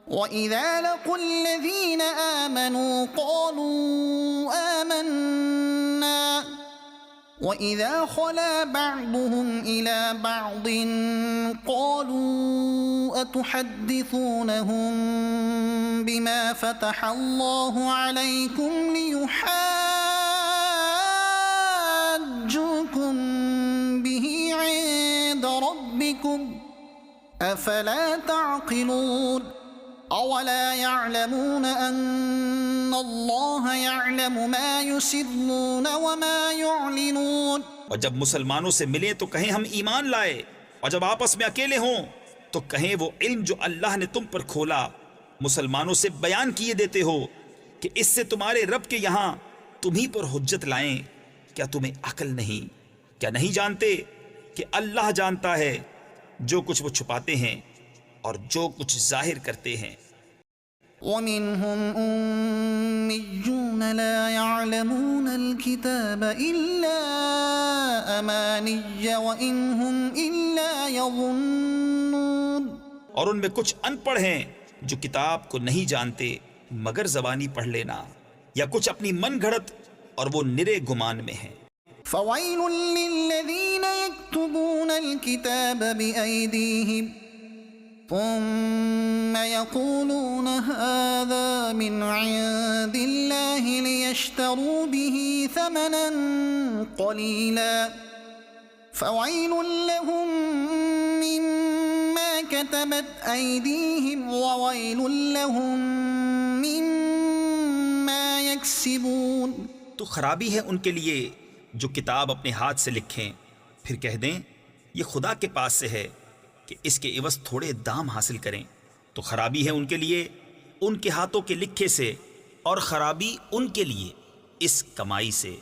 وَإِذَا لَقُوا الَّذِينَ آمَنُوا قَالُوا آمَنَّا وَإِذَا خَلَا بَعْضُهُمْ إِلَى بَعْضٍ قَالُوا أَتُحَدِّثُونَهُم بِمَا فَتَحَ اللَّهُ عَلَيْكُمْ لِيُحَاجُّوكُم بِهِ عِندَ رَبِّكُمْ أَفَلَا تَعْقِلُونَ أَوَلَا يَعْلَمُونَ أَنَّ اللَّهَ يَعْلَمُ مَا يُسِرُّونَ وَمَا يُعْلِنُونَ۔ اور جب مسلمانوں سے ملیں تو کہیں ہم ایمان لائے، اور جب آپس میں اکیلے ہوں تو کہیں وہ علم جو اللہ نے تم پر کھولا مسلمانوں سے بیان کیے دیتے ہو کہ اس سے تمہارے رب کے یہاں تمہیں پر حجت لائیں۔ کیا تمہیں عقل نہیں؟ کیا نہیں جانتے کہ اللہ جانتا ہے جو کچھ وہ چھپاتے ہیں اور جو کچھ ظاہر کرتے ہیں۔ وَمِنْهُمْ أُمِّيُّونَ لَا يَعْلَمُونَ الْكِتَابَ إِلَّا أَمَانِيَّ وَإِنْ هُمْ إِلَّا يَظُنُّونَ۔ اور ان میں کچھ ان پڑھ ہیں جو کتاب کو نہیں جانتے مگر زبانی پڑھ لینا، یا کچھ اپنی من گھڑت اور وہ نرے گمان میں ہیں۔ فَوَيْلٌ لِّلَّذِينَ يَكْتُبُونَ الْكِتَابَ بِأَيْدِيهِمْ ثُمَّ يَقُولُونَ هَذَا مِنْ عِندِ اللَّهِ لِيَشْتَرُوا بِهِ ثَمَنًا قَلِيلًا فَوَيْلٌ لَّهُم مِّمَّا كَتَبَتْ أَيْدِيهِمْ وَوَيْلٌ لَّهُم مِّمَّا يَكْسِبُونَ۔ تو خرابی ہے ان کے لیے جو کتاب اپنے ہاتھ سے لکھیں پھر کہہ دیں یہ خدا کے پاس سے ہے کہ اس کے عوض تھوڑے دام حاصل کریں، تو خرابی ہے ان کے لیے ان کے ہاتھوں کے لکھے سے، اور خرابی ان کے لیے اس کمائی سے۔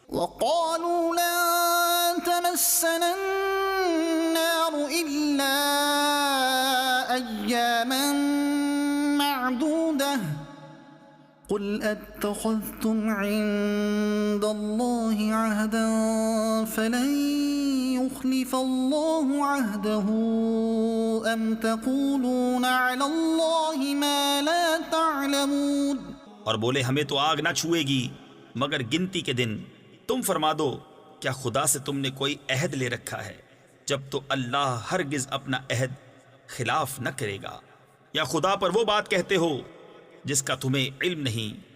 وَقَالُوا لَن تَمَسَّنَا النَّارُ إِلَّا أَيَّامًا مَّعْدُودَةً قُلْ أَتَّخَذْتُمْ عِندَ اللَّهِ عَهْدًا فَلَن يُخْلِفَ اللَّهُ عَهْدَهُ أَمْ تَقُولُونَ عَلَى اللَّهِ مَا لَا تَعْلَمُونَ۔ اور بولے ہمیں تو آگ نہ چھوئے گی مگر گنتی کے دن۔ تم فرما دو کیا خدا سے تم نے کوئی عہد لے رکھا ہے؟ جب تو اللہ ہرگز اپنا عہد خلاف نہ کرے گا، یا خدا پر وہ بات کہتے ہو جس کا تمہیں علم نہیں۔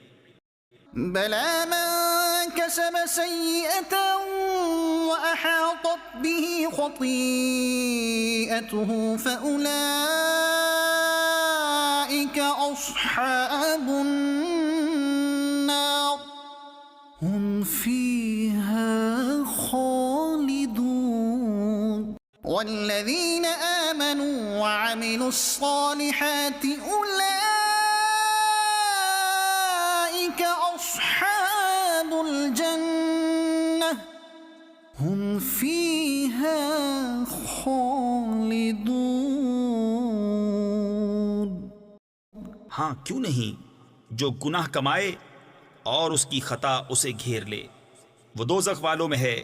بَلَى مَن كَسَبَ سَيِّئَةً وَأَحَاطَتْ بِهِ خَطِيئَتُهُ فَأُولَٰئِكَ أَصْحَابُ النَّارِ هُمْ فِيهَا خَالِدُونَ۔ وَالَّذِينَ آمَنُوا وَعَمِلُوا الصَّالِحَاتِ أُولَٰئِكَ أَصْحَابُ الْجَنَّةِ هُمْ فِيهَا خَالِدُونَ۔ ہاں کیوں نہیں، جو گناہ کمائے اور اس کی خطا اسے گھیر لے، وہ دوزخ والوں میں ہے،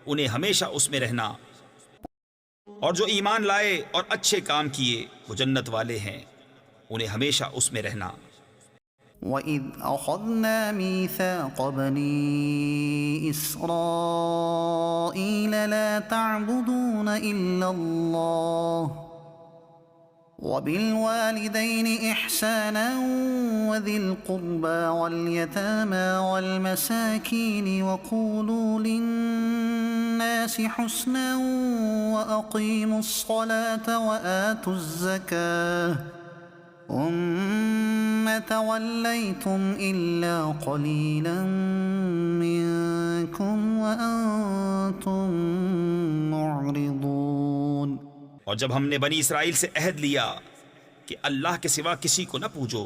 انہیں ہمیشہ اس میں رہنا۔ اور جو ایمان لائے اور اچھے کام کیے وہ جنت والے ہیں، انہیں ہمیشہ اس میں رہنا۔ وَإِذْ أَخَذْنَا مِيثَاقَ بَنِي إِسْرَائِيلَ لَا تَعْبُدُونَ إِلَّا اللَّهَ وَبِالْوَالِدَيْنِ إِحْسَانًا وَذِي الْقُرْبَى وَالْيَتَامَى وَالْمَسَاكِينِ وَقُولُوا لِلنَّاسِ حُسْنًا وَأَقِيمُوا الصَّلَاةَ ثم توليتم إلا قليلا منكم وأنتم معرضون۔ اور جب ہم نے بنی اسرائیل سے عہد لیا کہ اللہ کے سوا کسی کو نہ پوجو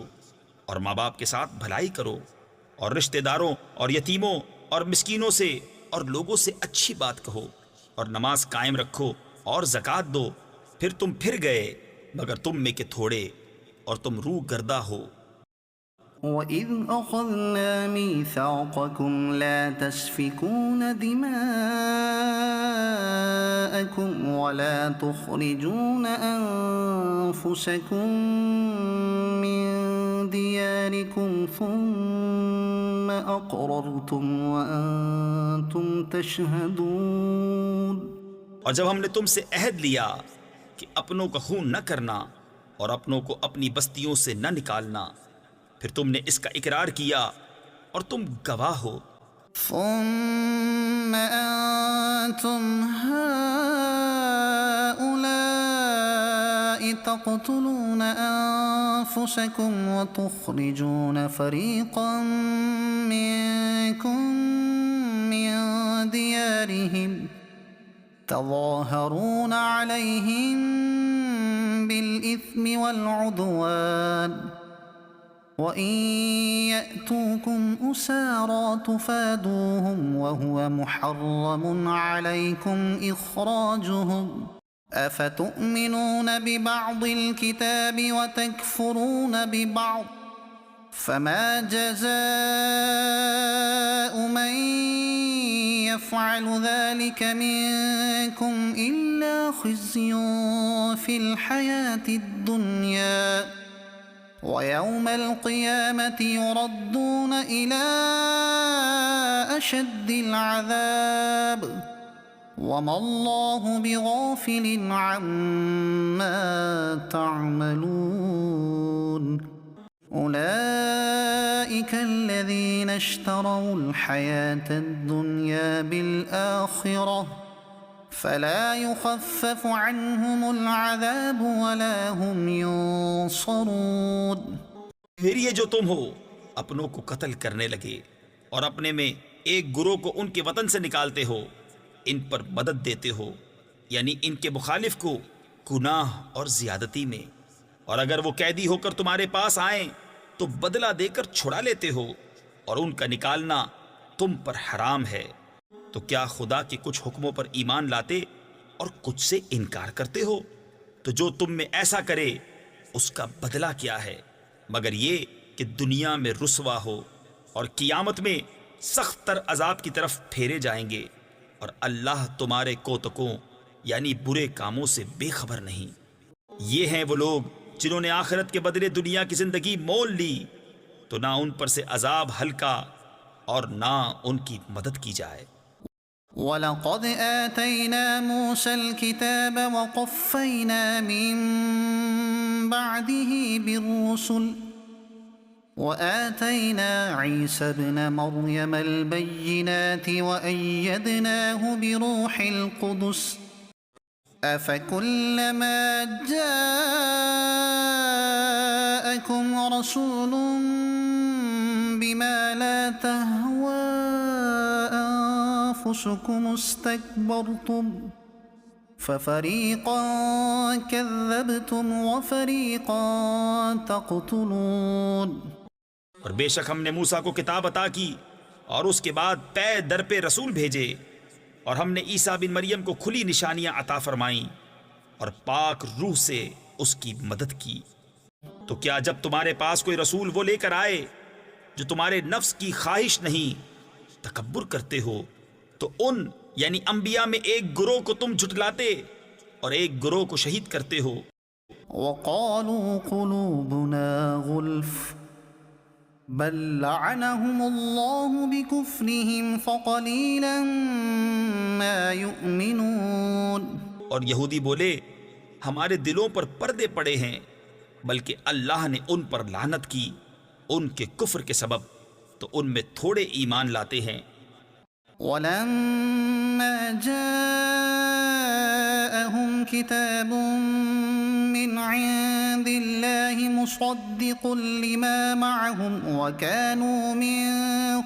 اور ماں باپ کے ساتھ بھلائی کرو اور رشتہ داروں اور یتیموں اور مسکینوں سے اور لوگوں سے اچھی بات کہو اور نماز قائم رکھو اور زکوٰۃ دو، پھر تم پھر گئے مگر تم میں کے تھوڑے اور تم روح گردہ ہو۔ وَإِذْ أَخَذْنَا مِيثَاقَكُمْ لَا تَسْفِكُونَ دِمَاءَكُمْ وَلَا تُخْرِجُونَ أَنفُسَكُمْ مِنْ دِيَارِكُمْ ثُمَّ أَقْرَرْتُمْ وَأَنْتُمْ تَشْهَدُونَ۔ اور جب ہم نے تم سے عہد لیا کہ اپنوں کا خون نہ کرنا اور اپنوں کو اپنی بستیوں سے نہ نکالنا، پھر تم نے اس کا اقرار کیا اور تم گواہ ہو۔ ثم أنتم هؤلاء تقتلون أنفسكم وتخرجون فريقا منكم من ديارهم تظاهرون عليهم بالإثم والعدوان وَإِن يَأْتُوكُمْ أُسَارَىٰ تُفَادُوهُمْ وَهُوَ مُحَرَّمٌ عَلَيْكُمْ إِخْرَاجُهُمْ أَفَتُؤْمِنُونَ بِبَعْضِ الْكِتَابِ وَتَكْفُرُونَ بِبَعْضٍ فَمَا جَزَاءُ مَن يَفْعَلُ ذَلِكَ مِنكُمْ إِلَّا خِزْيٌ فِي الْحَيَاةِ الدُّنْيَا وَيَوْمَ الْقِيَامَةِ يُرَدُّونَ إِلَىٰ أَشَدِّ الْعَذَابِ وَمَا اللَّهُ بِغَافِلٍ عَمَّا تَعْمَلُونَ۔ أُولَٰئِكَ الَّذِينَ اشْتَرَوُا الْحَيَاةَ الدُّنْيَا بِالْآخِرَةِ فلا يخفف عنهم العذاب ولا هم ينصرون۔ پھر یہ جو تم ہو اپنوں کو قتل کرنے لگے اور اپنے میں ایک گروہ کو ان کے وطن سے نکالتے ہو، ان پر مدد دیتے ہو یعنی ان کے مخالف کو گناہ اور زیادتی میں، اور اگر وہ قیدی ہو کر تمہارے پاس آئیں تو بدلہ دے کر چھڑا لیتے ہو اور ان کا نکالنا تم پر حرام ہے، تو کیا خدا کے کچھ حکموں پر ایمان لاتے اور کچھ سے انکار کرتے ہو؟ تو جو تم میں ایسا کرے اس کا بدلہ کیا ہے مگر یہ کہ دنیا میں رسوا ہو اور قیامت میں سخت تر عذاب کی طرف پھیرے جائیں گے، اور اللہ تمہارے کوتکوں یعنی برے کاموں سے بے خبر نہیں۔ یہ ہیں وہ لوگ جنہوں نے آخرت کے بدلے دنیا کی زندگی مول لی، تو نہ ان پر سے عذاب ہلکا اور نہ ان کی مدد کی جائے۔ وَلَقَدْ آتَيْنَا مُوسَى الْكِتَابَ وَقَفَّيْنَا مِن بَعْدِهِ بِالرُّسُلِ وَآتَيْنَا عِيسَى ابْنَ مَرْيَمَ الْبَيِّنَاتِ وَأَيَّدْنَاهُ بِرُوحِ الْقُدُسِ أَفَكُلَّمَا جَاءَكُمْ رَسُولٌ بِمَا لَا تَهْوَىٰ أَنفُسُكُمُ اسْتَكْبَرْتُمْ فَفَرِيقًا كَذَّبْتُمْ وَفَرِيقًا تَقْتُلُونَ۔ اور بے شک ہم نے موسیٰ کو کتاب عطا کی اور اس کے بعد پے در پہ رسول بھیجے، اور ہم نے عیسیٰ بن مریم کو کھلی نشانیاں عطا فرمائیں اور پاک روح سے اس کی مدد کی۔ تو کیا جب تمہارے پاس کوئی رسول وہ لے کر آئے جو تمہارے نفس کی خواہش نہیں تکبر کرتے ہو، تو ان یعنی انبیاء میں ایک گروہ کو تم جھٹلاتے اور ایک گروہ کو شہید کرتے ہو۔ وَقَالُوا قُلُوبُنَا غُلْفٌ بَل لَّعَنَهُمُ اللَّهُ بِكُفْرِهِمْ فَقَلِيلًا مَّا يُؤْمِنُونَ۔ اور یہودی بولے ہمارے دلوں پر پردے پڑے ہیں، بلکہ اللہ نے ان پر لعنت کی ان کے کفر کے سبب، تو ان میں تھوڑے ایمان لاتے ہیں۔ وَلَمَّا جَاءَهُمْ كتاب من عند الله مصدق لما معهم وكانوا من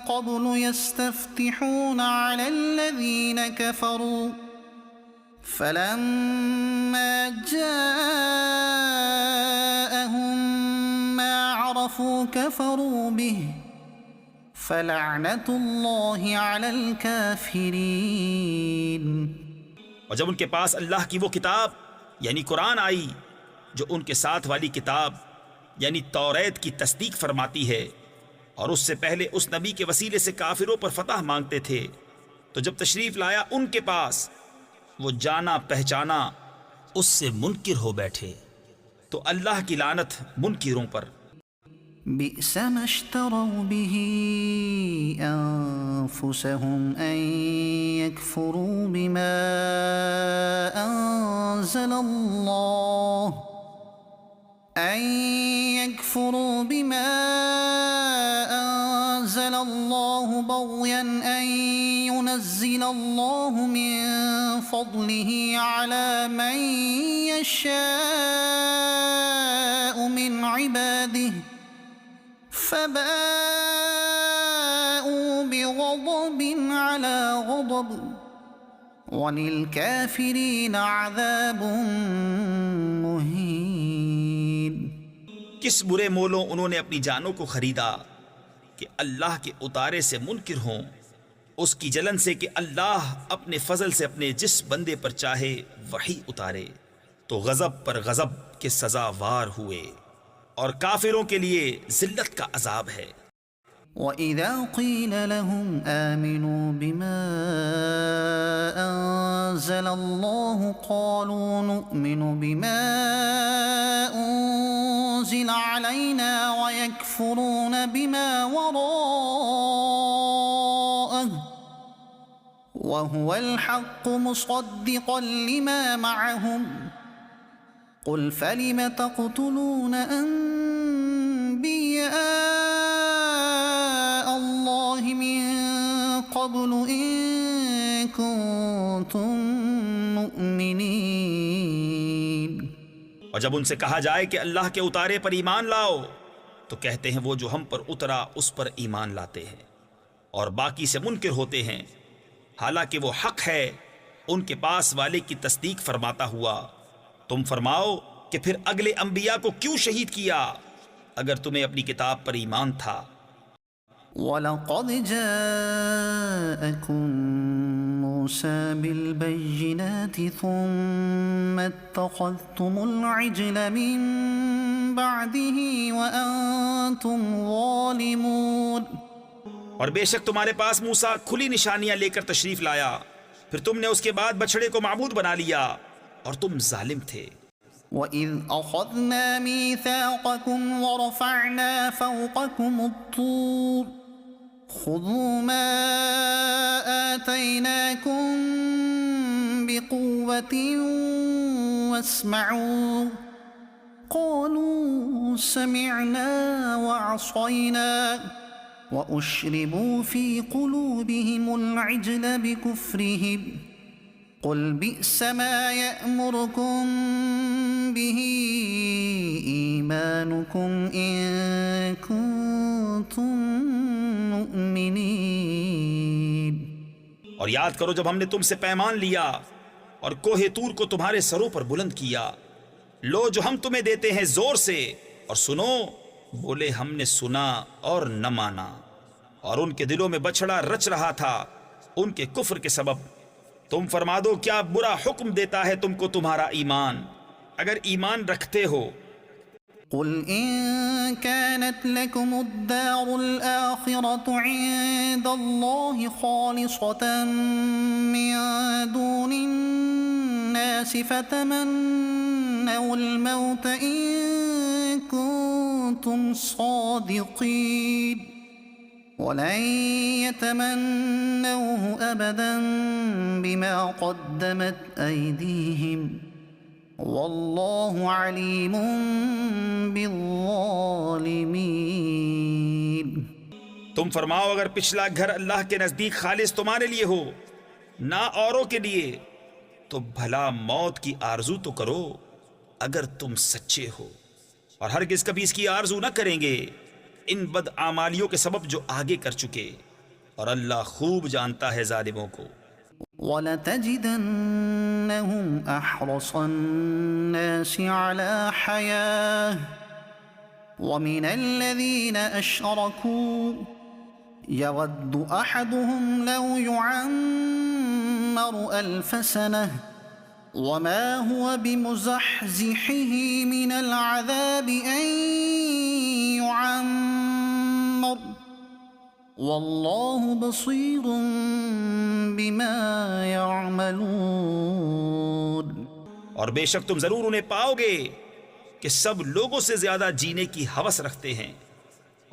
قبل يستفتحون على الذين كفروا فلما جاءهم ما عرفوا كفروا به فلعنة الله على الكافرين۔ اور جب ان کے پاس اللہ کی وہ کتاب یعنی قرآن آئی جو ان کے ساتھ والی کتاب یعنی توریت کی تصدیق فرماتی ہے، اور اس سے پہلے اس نبی کے وسیلے سے کافروں پر فتح مانگتے تھے، تو جب تشریف لایا ان کے پاس وہ جانا پہچانا اس سے منکر ہو بیٹھے، تو اللہ کی لعنت منکروں پر۔ بئس ما اشتروا به أنفسهم أن يكفروا بما أنزل الله بغيا أن ينزل الله من فضله على من يشاء من عباده فباءوا بغضب على غضب وللكافرين عذاب مهين۔ کس برے مولوں انہوں نے اپنی جانوں کو خریدا کہ اللہ کے اتارے سے منکر ہوں، اس کی جلن سے کہ اللہ اپنے فضل سے اپنے جس بندے پر چاہے وحی اتارے، تو غضب پر غضب کے سزاوار ہوئے، اور کافروں کے لیے ذلت کا عذاب ہے۔ وَإِذَا قِيلَ لَهُمْ آمِنُوا بِمَا أَنزَلَ اللَّهُ قَالُوا نُؤْمِنُ بِمَا أُنزِلَ عَلَيْنَا وَيَكْفُرُونَ بِمَا وَرَاءَهُ وَهُوَ الْحَقُّ مُصَدِّقًا لِمَا مَعَهُمْ قُلْ فَلِمَ تَقْتُلُونَ أَنبِيَاءَ اللَّهِ مِن قَبْلُ إِن كُنتُم مُّؤْمِنِينَ۔ اور جب ان سے کہا جائے کہ اللہ کے اتارے پر ایمان لاؤ تو کہتے ہیں وہ جو ہم پر اترا اس پر ایمان لاتے ہیں، اور باقی سے منکر ہوتے ہیں، حالانکہ وہ حق ہے ان کے پاس والے کی تصدیق فرماتا ہوا۔ تم فرماؤ کہ پھر اگلے انبیاء کو کیوں شہید کیا اگر تمہیں اپنی کتاب پر ایمان تھا؟ وَلَقَدْ جَاءَكُم مُوسَىٰ بِالْبَيِّنَاتِ ثُمَّ اتَّخَذْتُمُ الْعِجْلَ مِن بَعْدِهِ وَأَنتُمْ ظَالِمُونَ۔ اور بے شک تمہارے پاس موسیٰ کھلی نشانیاں لے کر تشریف لایا، پھر تم نے اس کے بعد بچڑے کو معبود بنا لیا اور تم ظالم تھے۔ وَإِذْ أَخَذْنَا مِيثَاقَكُمْ وَرَفَعْنَا فَوْقَكُمُ الطُّورَ خُذُوا مَا آتَيْنَاكُمْ بِقُوَّةٍ وَاسْمَعُوا قَالُوا سَمِعْنَا وَعَصَيْنَا وَأُشْرِبُوا فِي قُلُوبِهِمُ الْعِجْلَ بِكُفْرِهِمْ قُلْ بِئْسَ مَا يَأْمُرُكُمْ بِهِ إِيمَانُكُمْ إِن كُنتُم مُّؤْمِنِينَ۔ اور یاد کرو جب ہم نے تم سے پیمان لیا اور کوہ طور کو تمہارے سروں پر بلند کیا، لو جو ہم تمہیں دیتے ہیں زور سے اور سنو، بولے ہم نے سنا اور نہ مانا، اور ان کے دلوں میں بچھڑا رچ رہا تھا ان کے کفر کے سبب۔ تم فرما دو کیا برا حکم دیتا ہے تم کو تمہارا ایمان اگر ایمان رکھتے ہو۔ قل إن كانت لكم الدار الآخرة عند الله خالصة من دون الناس فتمنوا الموت إن كنتم صادقين ولن يتمنوه أبدا بما قدمت أيديهم والله عليم بالظالمين۔ تم فرماؤ اگر پچھلا گھر اللہ کے نزدیک خالص تمہارے لیے ہو نہ اوروں کے لیے، تو بھلا موت کی آرزو تو کرو اگر تم سچے ہو، اور ہرگز کبھی اس کی آرزو نہ کریں گے ان بدعمالیوں کے سبب جو آگے کر چکے، اور اللہ خوب جانتا ہے ظالموں کو۔ وَلَتَجِدَنَّهُمْ أَحْرَصَ النَّاسِ عَلَى حَيَاةٍ وَمِنَ الَّذِينَ أَشْرَكُوا يَوَدُّ أَحَدُهُمْ لَوْ يُعَمَّرُ أَلْفَ سَنَةٍ وَمَا هُوَ بِمُزَحْزِحِهِ مِنَ الْعَذَابِ أَن يُعَمَّرَ وَاللَّهُ بَصِيرٌ بِمَا يَعْمَلُونَ۔ اور بے شک تم ضرور انہیں پاؤ گے کہ سب لوگوں سے زیادہ جینے کی ہوس رکھتے ہیں،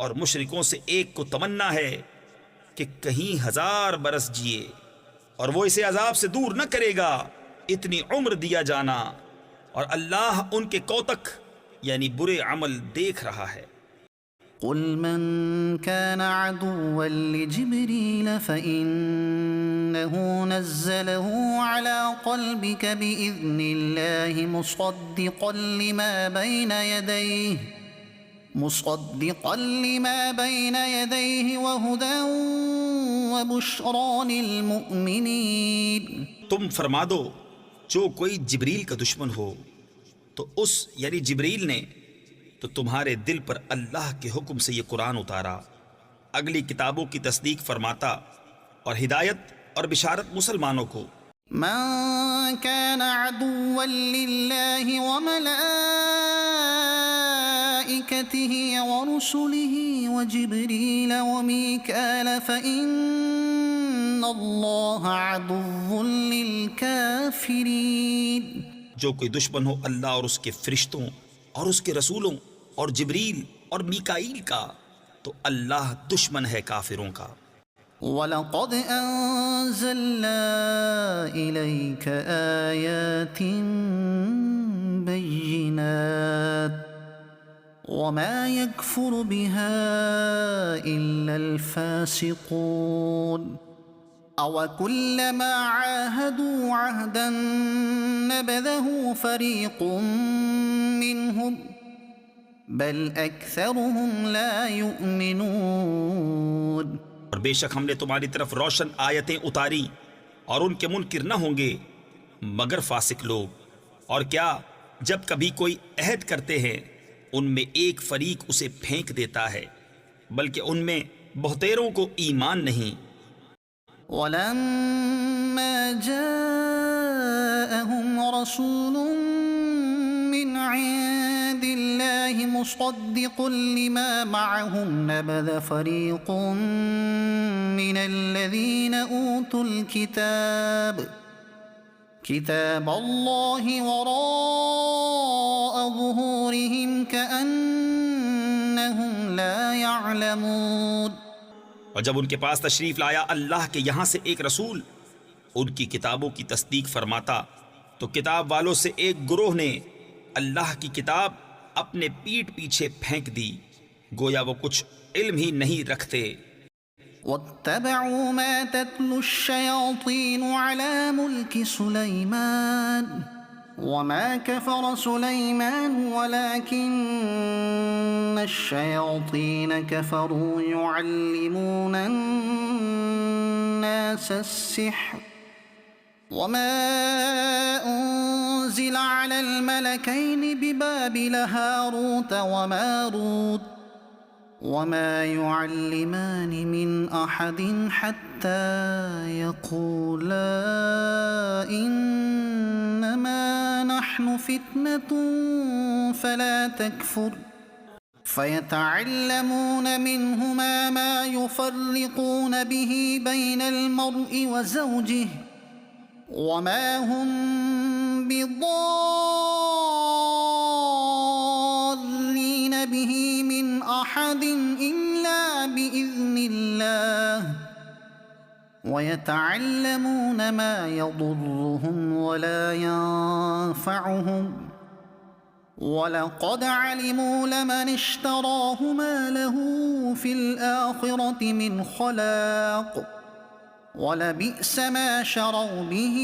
اور مشرکوں سے ایک کو تمنا ہے کہ کہیں 1000 برس جیے، اور وہ اسے عذاب سے دور نہ کرے گا اتنی عمر دیا جانا، اور اللہ ان کے کوتک یعنی برے عمل دیکھ رہا ہے۔ قل من كان عدوا لجبريل فإنه نزله على قلبك بإذن الله مصدقا لما بين يديه وهدى وبشرى للمؤمنين۔ تم فرما دو جو کوئی جبریل کا دشمن ہو تو اس یعنی جبریل نے تو تمہارے دل پر اللہ کے حکم سے یہ قرآن اتارا، اگلی کتابوں کی تصدیق فرماتا اور ہدایت اور بشارت مسلمانوں کو۔ من كان عدوا لله وملائكته ورسله وجبريل وميكال فإن الله عدو للكافرين۔ جو کوئی دشمن ہو اللہ اور اس کے فرشتوں اور اس کے رسولوں اور جبریل اور میکائیل کا تو اللہ دشمن ہے کافروں کا۔ وَلَقَدْ أَنزَلْنَا إِلَيْكَ آيَاتٍ بَيِّنَاتٍ وَمَا يَكْفُرُ بِهَا إِلَّا الْفَاسِقُونَ۔ أَوَكُلَّمَا عَاهَدُوا عَهْدًا نَبَذَهُ فَرِيقٌ مِّنْهُمْ بَلْ أَكْثَرُهُمْ لَا يُؤْمِنُونَ۔ اور بے شک ہم نے تمہاری طرف روشن آیتیں اتاری اور ان کے منکر نہ ہوں گے مگر فاسق لوگ، اور کیا جب کبھی کوئی عہد کرتے ہیں ان میں ایک فریق اسے پھینک دیتا ہے، بلکہ ان میں بہتیروں کو ایمان نہیں۔ وَلَمَّا جَاءَهُمْ رَسُولٌ مِّنْ عِندِ اللَّهِ مُصَدِّقٌ لِّمَا مَعَهُمْ نَبَذَ فَرِيقٌ مِّنَ الَّذِينَ أُوتُوا الْكِتَابَ كِتَابَ اللَّهِ وَرَاءَ ظُهُورِهِمْ كَأَنَّهُمْ لَا يَعْلَمُونَ۔ اور جب ان کے پاس تشریف لایا اللہ کے یہاں سے ایک رسول ان کی کتابوں کی تصدیق فرماتا تو کتاب والوں سے ایک گروہ نے اللہ کی کتاب اپنے پیٹھ پیچھے پھینک دی، گویا وہ کچھ علم ہی نہیں رکھتے۔ وَاتَّبَعُوا مَا تَتْلُو الشَّيَاطِينُ عَلَى مُلْكِ سُلَيْمَانَ وَمَا كَفَرَ سُلَيْمَانُ وَلَكِنَّ الشَّيَاطِينَ كَفَرُوا يُعَلِّمُونَ النَّاسَ السِّحْرَ وَمَا أُنزِلَ عَلَى الْمَلَكَيْنِ بِبَابِلَ هَارُوتَ وَمَارُوتَ وَمَا يُعَلِّمَانِ مِنْ أَحَدٍ حَتَّى يَقُولَا إِنَّمَا نَحْنُ فِتْنَةٌ فَلَا تَكْفُرْ فَيَتَعَلَّمُونَ مِنْهُمَا مَا يُفَرِّقُونَ بِهِ بَيْنَ الْمَرْءِ وَزَوْجِهِ وَمَا هُمْ بِضَارِّينَ بِهِ مِنْ أَحَدٍ إِلَّا بِإِذْنِ اللَّهِ وَيَتَعَلَّمُونَ مَا يَضُرُّهُمْ وَلَا يَنفَعُهُمْ وَلَقَدْ عَلِمُوا لَمَنِ اشْتَرَاهُ مَا لَهُ فِي الْآخِرَةِ مِنْ خَلَاقٍ وَلَبِئْسَ مَا شَرَوْا بِهِ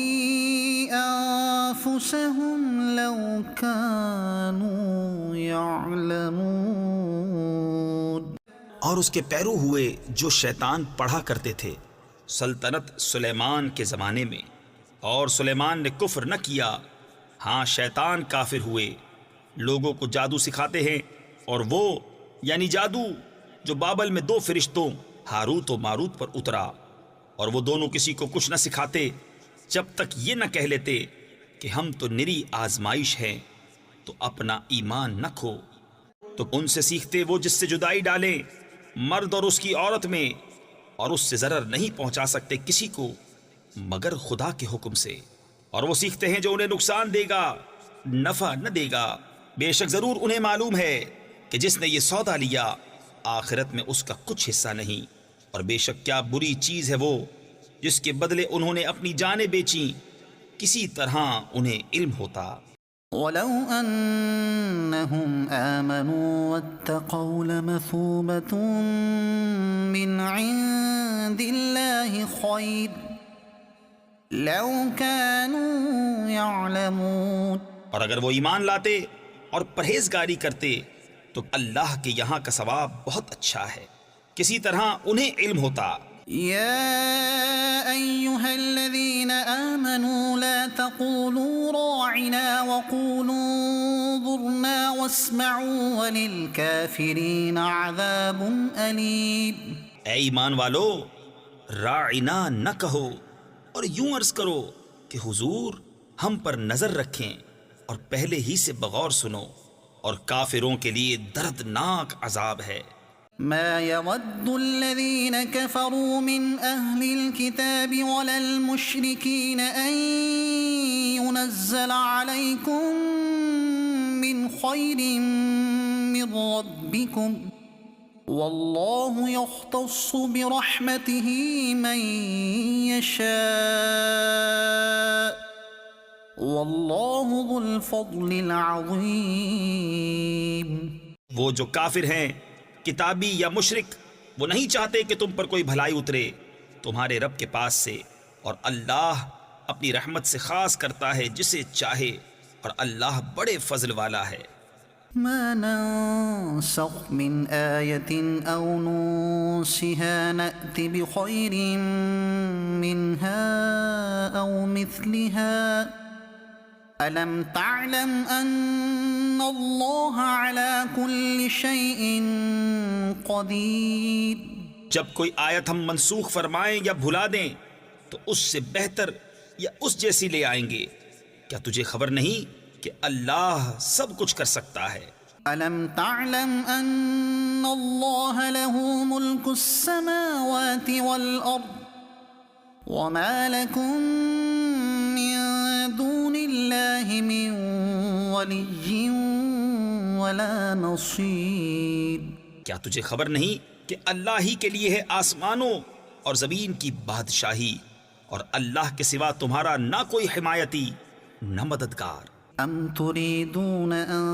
أَنفُسَهُمْ لَوْ كَانُوا يَعْلَمُونَ۔ اور اس کے پیرو ہوئے جو شیطان پڑھا کرتے تھے سلطنت سلیمان کے زمانے میں، اور سلیمان نے کفر نہ کیا۔ ہاں شیطان کافر ہوئے، لوگوں کو جادو سکھاتے ہیں، اور وہ یعنی جادو جو بابل میں 2 فرشتوں ہاروت و ماروت پر اترا، اور وہ دونوں کسی کو کچھ نہ سکھاتے جب تک یہ نہ کہہ لیتے کہ ہم تو نری آزمائش ہیں، تو اپنا ایمان نہ کھو۔ تو ان سے سیکھتے وہ جس سے جدائی ڈالیں مرد اور اس کی عورت میں، اور اس سے ضرر نہیں پہنچا سکتے کسی کو مگر خدا کے حکم سے، اور وہ سیکھتے ہیں جو انہیں نقصان دے گا نفع نہ دے گا۔ بے شک ضرور انہیں معلوم ہے کہ جس نے یہ سودا لیا آخرت میں اس کا کچھ حصہ نہیں، اور بے شک کیا بری چیز ہے وہ جس کے بدلے انہوں نے اپنی جانیں بیچیں، کسی طرح انہیں علم ہوتا۔ وَلَوْ أَنَّهُمْ آمَنُوا وَاتَّقَوْا لَمَثُوبَةٌ مِّنْ عِندِ اللَّهِ خَيْرٌ لَوْ كَانُوا يَعْلَمُونَ۔ اور اگر وہ ایمان لاتے اور پرہیزگاری کرتے تو اللہ کے یہاں کا ثواب بہت اچھا ہے، کسی طرح انہیں علم ہوتا۔ يا أيها الذين آمنوا لا تقولوا راعنا وقولوا انظرنا واسمعوا وللكافرين عذاب أليم۔ اے ایمان والو، راعنا نہ کہو اور یوں عرض کرو کہ حضور ہم پر نظر رکھیں، اور پہلے ہی سے بغور سنو، اور کافروں کے لیے دردناک عذاب ہے۔ ما يود الذين كفروا من أهل الكتاب ولا المشركين أن ينزل عليكم من خير من ربكم والله يختص برحمته من يشاء والله ذو الفضل العظيم۔ وہ جو کافر ہیں کتابی یا مشرک، وہ نہیں چاہتے کہ تم پر کوئی بھلائی اترے تمہارے رب کے پاس سے، اور اللہ اپنی رحمت سے خاص کرتا ہے جسے چاہے، اور اللہ بڑے فضل والا ہے۔ ما ننسخ من آية أو ننسها نأت بخير منها أو مثلها ألم تعلم أن الله على كل شيء قدير۔ جب کوئی آیت ہم منسوخ فرمائیں یا بھلا دیں تو اس سے بہتر یا اس جیسی لے آئیں گے۔ کیا تجھے خبر نہیں کہ اللہ سب کچھ کر سکتا ہے؟ ألم تعلم أن الله له ملك السماوات والأرض وما لكم من دون الله من ولي ولا نصير۔ کیا تجھے خبر نہیں کہ اللہ ہی کے لیے ہے آسمانوں اور زمین کی بادشاہی، اور اللہ کے سوا تمہارا نہ کوئی حمایتی نہ مددگار۔ أم تريدون أن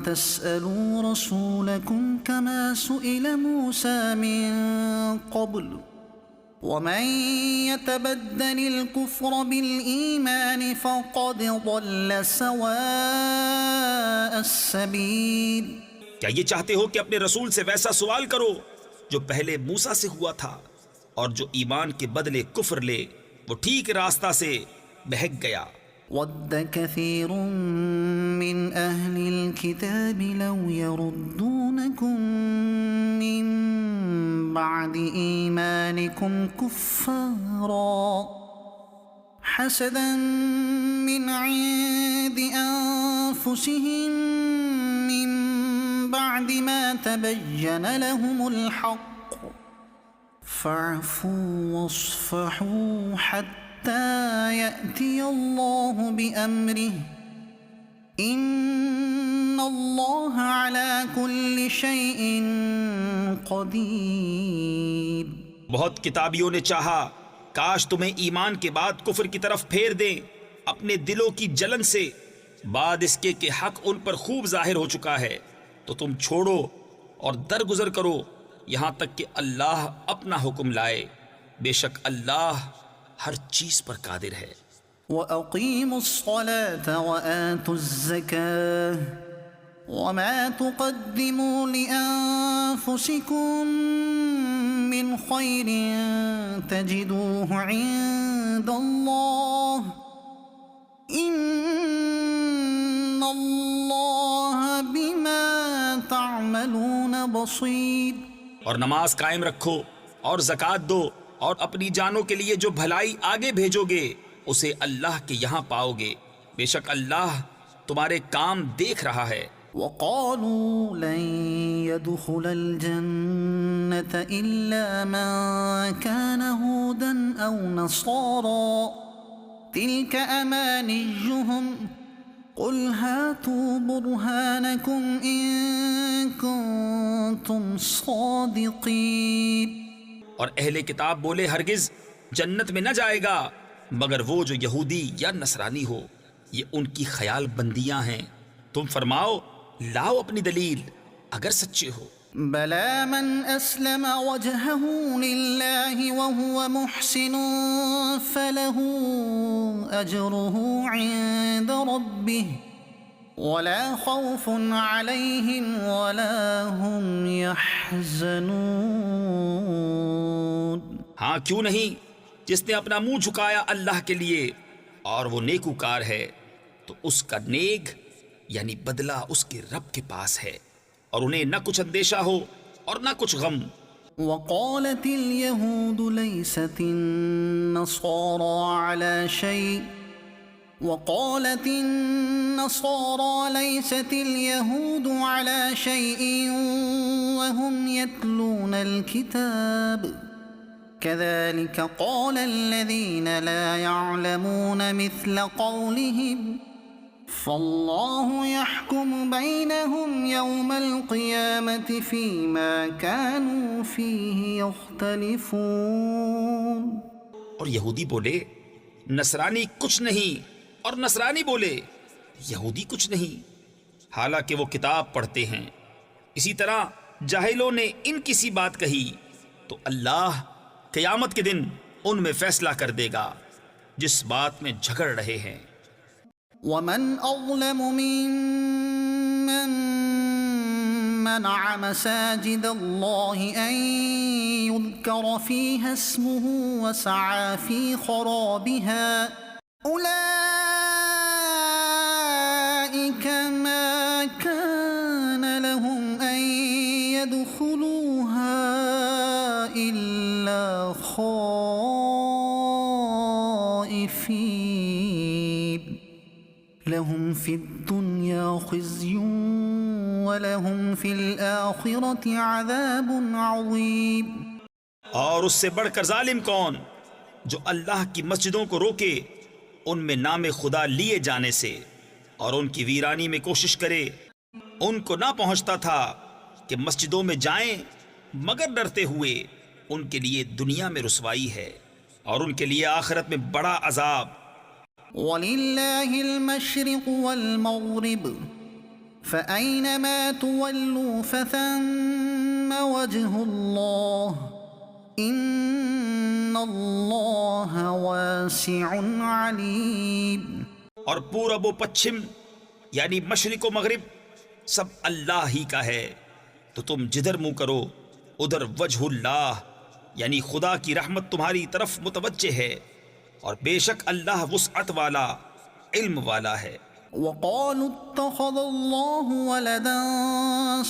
تسألوا رسولكم كما سئل موسى من قبل ومن يتبدل الكفر بالإيمان فقد ضل سواء السبيل۔ کیا یہ چاہتے ہو کہ اپنے رسول سے ویسا سوال کرو جو پہلے موسیٰ سے ہوا تھا، اور جو ایمان کے بدلے کفر لے وہ ٹھیک راستہ سے بہک گیا۔ ود كثير من أهل الكتاب لو يردونكم من بعد إيمانكم كفارا حسدا من عند أنفسهم من بعد ما تبين لهم الحق فاعفوا واصفحوا حتى يأتي الله بأمره إن الله على كل شيء قدير۔ بہت کتابیوں نے چاہا کاش تمہیں ایمان کے بعد کفر کی طرف پھیر دیں اپنے دلوں کی جلن سے، بعد اس کے کہ حق ان پر خوب ظاہر ہو چکا ہے، تو تم چھوڑو اور درگزر کرو یہاں تک کہ اللہ اپنا حکم لائے۔ بے شک اللہ ہر چیز پر قادر ہے۔ وَأَقِيمُوا الصَّلَاةَ وَآتُوا الزَّكَاةَ وَمَا تُقَدِّمُوا لِأَنفُسِكُم مِّنْ خَيْرٍ تَجِدُوهُ عِندَ اللَّهِ إِنَّ اللَّهَ بِمَا تَعْمَلُونَ بَصِيرٌ۔ اور نماز قائم رکھو اور زکوٰۃ دو اور اپنی جانوں کے لیے جو بھلائی آگے بھیجو گے اسے اللہ کے یہاں پاؤ گے، بے شک اللہ تمہارے کام دیکھ رہا ہے۔ وَقَالُوا لَن يَدْخُلَ الْجَنَّةَ إِلَّا مَن كَانَ هُودًا أَوْ نَصَارَىٰ تِلْكَ أَمَانِيُّهُمْ قُلْ هَاتُوا بُرْهَانَكُمْ إِن كُنتُمْ صَادِقِينَ۔ اور اہل کتاب بولے ہرگز جنت میں نہ جائے گا مگر وہ جو یہودی یا نصرانی ہو، یہ ان کی خیال بندیاں ہیں، تم فرماؤ لاؤ اپنی دلیل اگر سچے ہو۔ بَلَى مَنْ أَسْلَمَ وَجْهَهُ لِلَّهِ وَهُوَ مُحْسِنٌ فَلَهُ أَجْرُهُ عِندَ رَبِّهِ وَلَا خَوْفٌ عَلَيْهِمْ وَلَا هُمْ يَحْزَنُونَ۔ ہاں کیوں نہیں، جس نے اپنا منہ جھکایا اللہ کے لیے اور وہ نیکوکار ہے تو اس کا نیک یعنی بدلہ اس کے رب کے پاس ہے، اور انہیں نہ کچھ اندیشہ ہو اور نہ کچھ غم۔ وقالت اليهود ليست النصارى على شيء وقالت النصارى ليست اليهود على شيء وهم يتلون الكتاب كذلك قال الذين لا يعلمون مثل قولهم فالله يحكم بينهم يوم القيامة فيما كانوا فيه يختلفون۔ اور یہودی بولے نصرانی کچھ نہیں، اور نصرانی بولے یہودی کچھ نہیں، حالانکہ وہ کتاب پڑھتے ہیں۔ اسی طرح جاہلوں نے ان کی سی بات کہی تو اللہ قیامت کے دن ان میں فیصلہ کر دے گا جس بات میں جھگڑ رہے ہیں۔ ومن أظلم ممن منع مساجد الله أن يذكر فيها اسمه وسعى في خرابها أولئك ما كان لهم أن يدخلوها إلا خائفين لهم في الدنيا خزي ولهم في الآخرة عذاب عظيم۔ اور اس سے بڑھ کر ظالم کون جو اللہ کی مسجدوں کو روکے ان میں نام خدا لیے جانے سے اور ان کی ویرانی میں کوشش کرے۔ ان کو نہ پہنچتا تھا کہ مسجدوں میں جائیں مگر ڈرتے ہوئے، ان کے لیے دنیا میں رسوائی ہے اور ان کے لیے آخرت میں بڑا عذاب۔ وَلِلَّهِ الْمَشْرِقُ وَالْمَغْرِبُ فَأَيْنَمَا تُوَلُّوا فَثَمَّ وَجْهُ اللَّهِ إِنَّ اللَّهَ وَاسِعٌ عَلِيمٌ۔ اور پورب و پچھم یعنی مشرق و مغرب سب اللہ ہی کا ہے، تو تم جدھر منہ کرو ادھر وجہ اللہ یعنی خدا کی رحمت تمہاری طرف متوجہ ہے، اور بے شک اللہ وسعت والا علم والا ہے۔ وقالوا اتخذ الله ولدا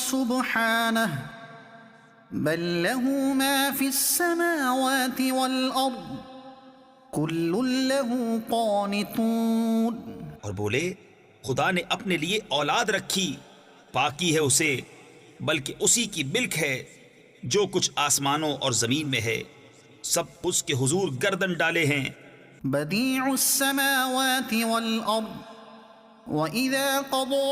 سبحانه بل له ما في السماوات والأرض كل له قانتون۔ اور بولے خدا نے اپنے لیے اولاد رکھی، پاکی ہے اسے، بلکہ اسی کی ملک ہے جو کچھ آسمانوں اور زمین میں ہے، سب اس کے حضور گردن ڈالے ہیں۔ بديع السماوات والأرض وإذا قضى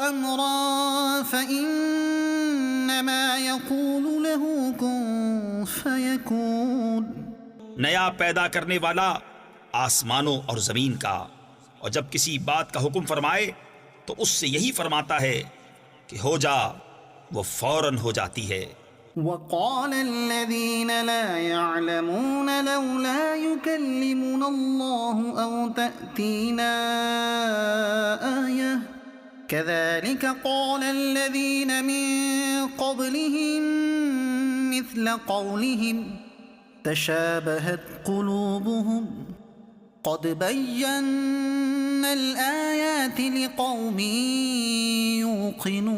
أمرا فإنما يقول له كن فيكون۔ نیا پیدا کرنے والا آسمانوں اور زمین کا، اور جب کسی بات کا حکم فرمائے تو اس سے یہی فرماتا ہے کہ ہو جا، وہ فوراً ہو جاتی ہے۔ وقال الذين لا يعلمون لولا يكلمنا الله أو تأتينا آية كذلك قال الذين من قبلهم مثل قولهم تشابهت قلوبهم قد بينا الآيات لقوم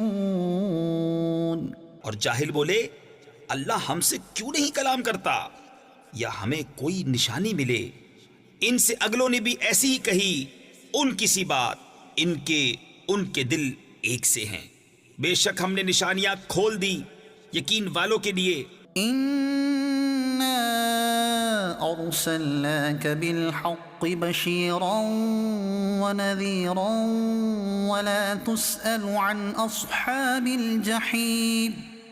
يوقنون۔ اور جاہل بولے اللہ ہم سے کیوں نہیں کلام کرتا یا ہمیں کوئی نشانی ملے۔ ان سے اگلوں نے بھی ایسی ہی کہی، ان کی سی بات، ان کے دل ایک سے ہیں۔ بے شک ہم نے نشانیاں کھول دی یقین والوں کے لیے۔ إنا أرسلناك بالحق بشيرا ونذيرا ولا تسأل عن أصحاب الجحيم۔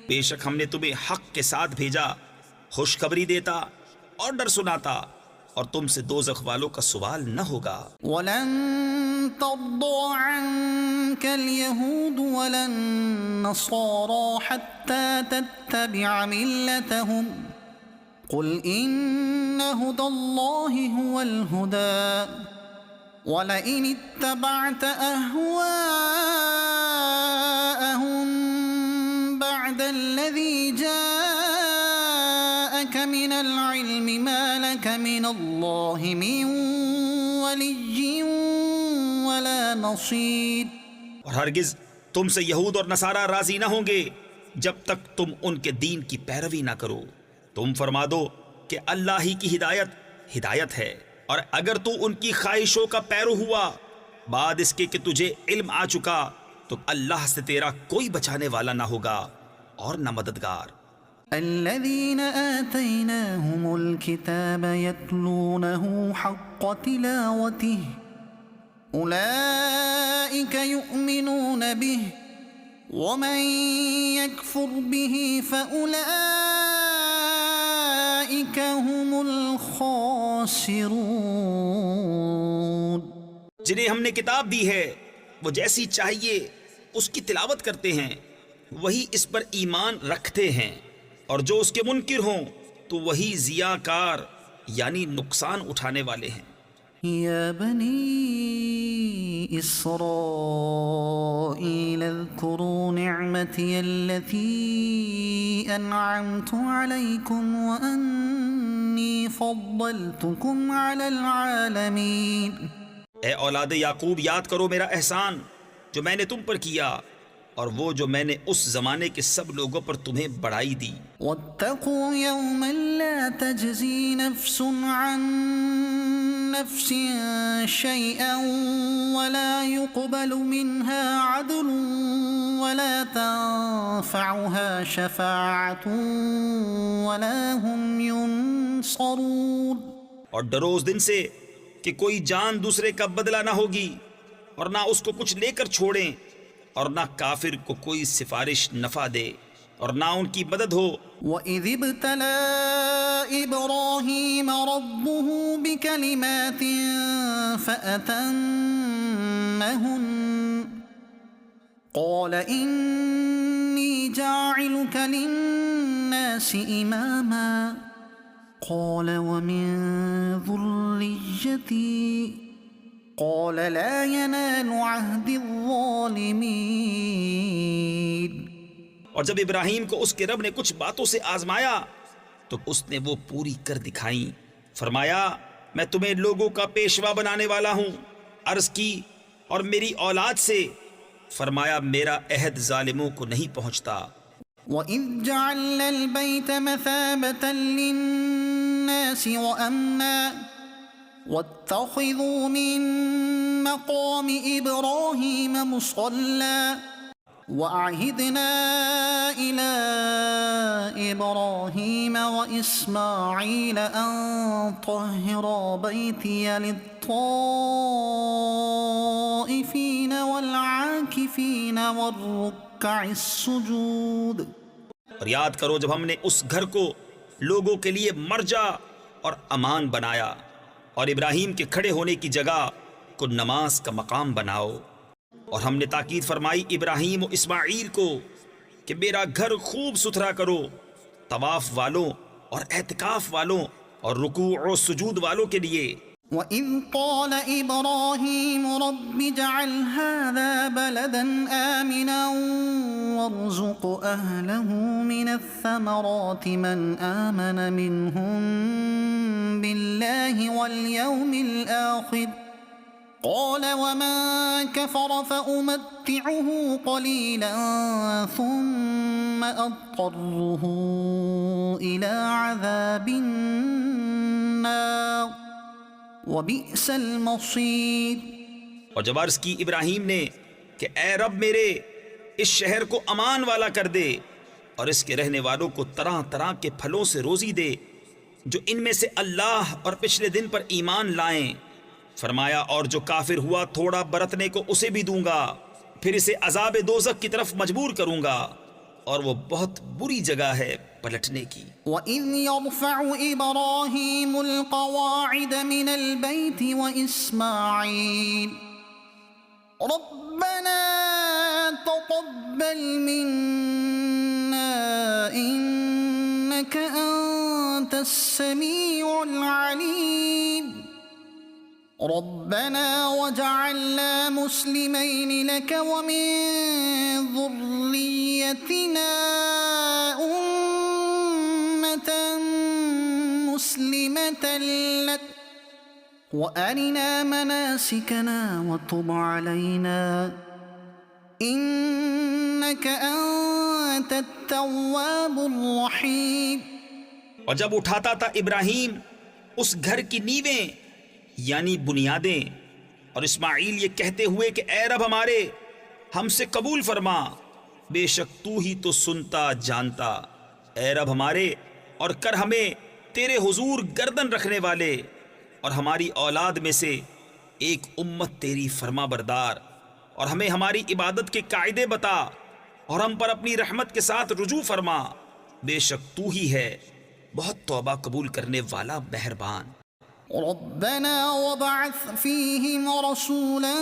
بے شک ہم نے تمہیں حق کے ساتھ بھیجا، خوشخبری دیتا اور ڈر سناتا، اور تم سے دوزخ والوں کا سوال نہ ہوگا۔ ولن ترضى عنك اليهود ولا النصارى حتى تتبع ملتهم قل إن هدى الله هو الهدى ولئن اتبعت أهواءهم بعد الذي جاءك من العلم ما لك من الله من ولي ولا نصير۔ اور ہرگز تم سے یہود اور نصارہ راضی نہ ہوں گے جب تک تم ان کے دین کی پیروی نہ کرو۔ تم فرما دو کہ اللہ ہی کی ہدایت ہے، اور اگر تو ان کی خواہشوں کا پیرو ہوا بعد اس کے کہ تجھے علم آ چکا تو اللہ سے تیرا کوئی بچانے والا نہ ہوگا اور نہ مددگار۔ الذين آتيناهم الكتاب يتلونه حق تلاوته أولئك يؤمنون به ومن يكفر به فأولئك هم الخاسرون۔ جنہیں ہم نے کتاب دی ہے وہ جیسی چاہیے اس کی تلاوت کرتے ہیں، وہی اس پر ایمان رکھتے ہیں، اور جو اس کے منکر ہوں تو وہی ضیاء کار یعنی نقصان اٹھانے والے ہیں۔ یا بنی اسرائیل اذکروا نعمتی التي انعمت علیکم وانی فضلتکم علی العالمین۔ اے اولاد یعقوب یاد کرو میرا احسان جو میں نے تم پر کیا، اور وہ جو میں نے اس زمانے کے سب لوگوں پر تمہیں بڑھائی دی۔ واتقوا يوما لا تجزي نفس عن نفس شيئا ولا يقبل منها عدل ولا تنفعها شفاعة ولا هم ينصرون۔ اور ڈرو اس دن سے کہ کوئی جان دوسرے کا بدلہ نہ ہوگی، اور نہ اس کو کچھ لے کر چھوڑیں، اور نہ کافر کو کوئی سفارش نفع دے اور نہ ان کی مدد ہو۔ وَإِذِ ابْتَلَى إِبْرَاهِيمَ رَبُّهُ بِكَلِمَاتٍ فَأَتَمَّهُنَّ قَالَ إِنِّي جَاعِلُكَ لِلنَّاسِ إِمَامًا قَالَ وَمِن ذُرِّيَّتِي قال لا ينال عهد الظالمين۔ اور جب ابراہیم کو اس کے رب نے کچھ باتوں سے آزمایا تو اس نے وہ پوری کر دکھائیں۔ فرمایا میں تمہیں لوگوں کا پیشوا بنانے والا ہوں۔ عرض کی اور میری اولاد سے؟ فرمایا میرا عہد ظالموں کو نہیں پہنچتا۔ وَإِذْ جَعَلْنَا الْبَيْتَ مَثَابَةً لِلنَّاسِ وَأَمْنًا وَاتَّخِذُوا مِن مَّقَامِ إِبْرَاهِيمَ مُصَلًّى وَأَعْهِدْنَا إِلَىٰ إِبْرَاهِيمَ وَإِسْمَاعِيلَ أَن طَهِّرَا بَيْتِيَ لِلطَّائِفِينَ وَالْعَاكِفِينَ وَالرُّكَّعِ السُّجُودِ۔ اور یاد کرو جب ہم نے اس گھر کو لوگوں کے لیے مرجع اور امان بنایا، اور ابراہیم کے کھڑے ہونے کی جگہ کو نماز کا مقام بناؤ، اور ہم نے تاکید فرمائی ابراہیم و اسماعیل کو کہ میرا گھر خوب ستھرا کرو طواف والوں اور اعتکاف والوں اور رکوع و سجود والوں کے لیے۔ وَإِذْ قَالَ إِبْرَاهِيمُ رَبِّ اجْعَلْ هَٰذَا بَلَدًا آمِنًا وَارْزُقْ أَهْلَهُ مِنَ الثَّمَرَاتِ مَنْ آمَنَ مِنْهُم بِاللَّهِ وَالْيَوْمِ الْآخِرِ قَالَ وَمَن كَفَرَ فَأُمَتِّعُهُ قَلِيلًا ثُمَّ أَضْطَرُّهُ إِلَىٰ عَذَابِ النَّارِ وَبِئْسَ الْمَصِيرُ۔ اور جب عرض کی ابراہیم نے کہ اے رب میرے، اس شہر کو امان والا کر دے اور اس کے رہنے والوں کو طرح طرح کے پھلوں سے روزی دے جو ان میں سے اللہ اور پچھلے دن پر ایمان لائیں، فرمایا اور جو کافر ہوا تھوڑا برتنے کو اسے بھی دوں گا، پھر اسے عذاب دوزخ کی طرف مجبور کروں گا، اور وہ بہت بری جگہ ہے پلٹنے کی۔ وَإِذْ يَرْفَعُ إِبْرَاهِيمُ الْقَوَاعِدَ مِنَ الْبَيْتِ وَإِسْمَاعِيلُ رَبَّنَا تَقَبَّلْ مِنَّا إِنَّكَ أَنتَ السَّمِيعُ الْعَلِيمُ رَبَّنَا وَاجْعَلْنَا مُسْلِمَيْنِ لَكَ وَمِن ذُرِّيَّتِنَا أُمَّةً مُّسْلِمَةً لَكَ وَأَرِنَا مَنَاسِكَنَا وَتُبْ عَلَيْنَا إِنَّكَ أَنتَ التَّوَّابُ الرَّحِيمُ۔ اور جب اٹھاتا تھا ابراہیم اس گھر کی نیویں یعنی بنیادیں، اور اسماعیل یہ کہتے ہوئے کہ اے رب ہمارے، ہم سے قبول فرما، بے شک تو ہی تو سنتا جانتا، اے رب ہمارے، اور کر ہمیں تیرے حضور گردن رکھنے والے اور ہماری اولاد میں سے ایک امت تیری فرما بردار، اور ہمیں ہماری عبادت کے قاعدے بتا اور ہم پر اپنی رحمت کے ساتھ رجوع فرما، بے شک تو ہی ہے بہت توبہ قبول کرنے والا مہربان۔ ربنا وابعث فيهم رسولا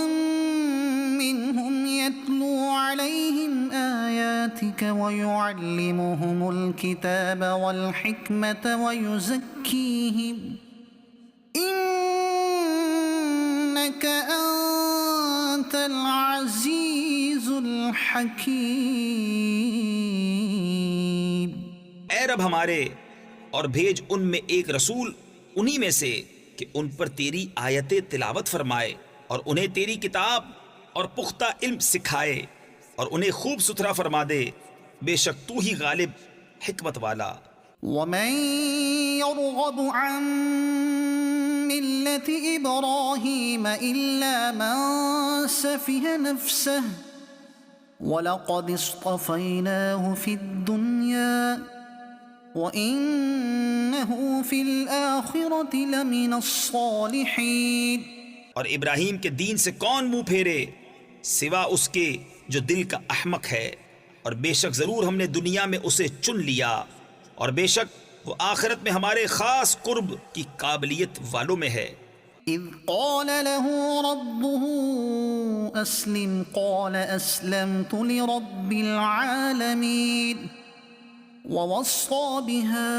منهم يتلو عليهم آياتك ويعلمهم الكتاب والحكمة ويزكيهم إنك أنت العزيز الحكيم۔ اے رب ہمارے، اور بھیج ان میں ایک رسول انہی میں سے کہ ان پر تیری آیتیں تلاوت فرمائے اور انہیں تیری کتاب اور پختہ علم سکھائے اور انہیں خوب ستھرا فرما دے، بے شک تو ہی غالب حکمت والا۔ وَمَن يَرْغَبُ عَن مِّلَّةِ إِبْرَاهِيمَ إِلَّا مَن سَفِهَ نَفْسَهُ وَلَقَدِ اصْطَفَيْنَاهُ فِي الدُّنْيَا وَإِنَّهُ فِي الْآخِرَةِ لَمِنَ الصَّالِحِينَ۔ اور ابراہیم کے دین سے کون منہ پھیرے سوا اس کے جو دل کا احمق ہے، اور بے شک ضرور ہم نے دنیا میں اسے چن لیا، اور بے شک وہ آخرت میں ہمارے خاص قرب کی قابلیت والوں میں ہے۔ إِذْ قَالَ لَهُ رَبُّهُ أَسْلِمْ قَالَ أَسْلَمْتُ لِرَبِّ الْعَالَمِينَ وَوَصَّى بِهَا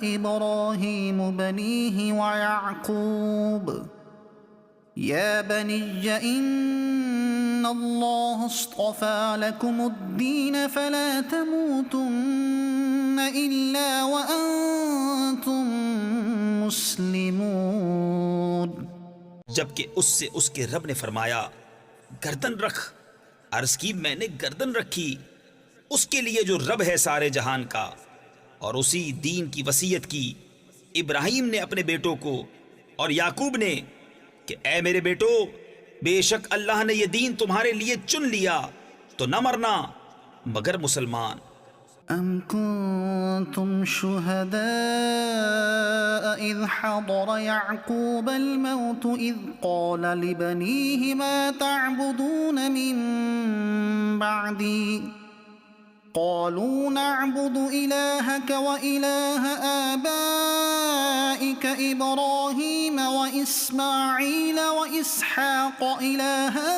إِبْرَاهِيمُ بَنِيهِ وَيَعْقُوبُ يَا بَنِيَّ إِنَّ اللَّهَ اصْطَفَى لَكُمُ الدِّينَ فَلَا تَمُوتُنَّ إِلَّا وَأَنتُم مُّسْلِمُونَ۔ جبکہ اس سے اس کے رب نے فرمایا گردن رکھ، عرض کی میں نے گردن رکھی اس کے لیے جو رب ہے سارے جہان کا، اور اسی دین کی وصیت کی ابراہیم نے اپنے بیٹوں کو اور یعقوب نے کہ اے میرے بیٹو، بے شک اللہ نے یہ دین تمہارے لیے چن لیا تو نہ مرنا مگر مسلمان۔ أَمْ كُنتُمْ شُهَدَاءَ إِذْ حَضَرَ يَعْقُوبَ الْمَوْتُ إِذْ قَالَ لِبَنِيهِ مَا تَعْبُدُونَ مِن بَعْدِي قَالُوا نَعْبُدُ إِلَٰهَكَ وَإِلَٰهَ آبَائِكَ إِبْرَاهِيمَ وَإِسْمَاعِيلَ وَإِسْحَاقَ إِلَٰهًا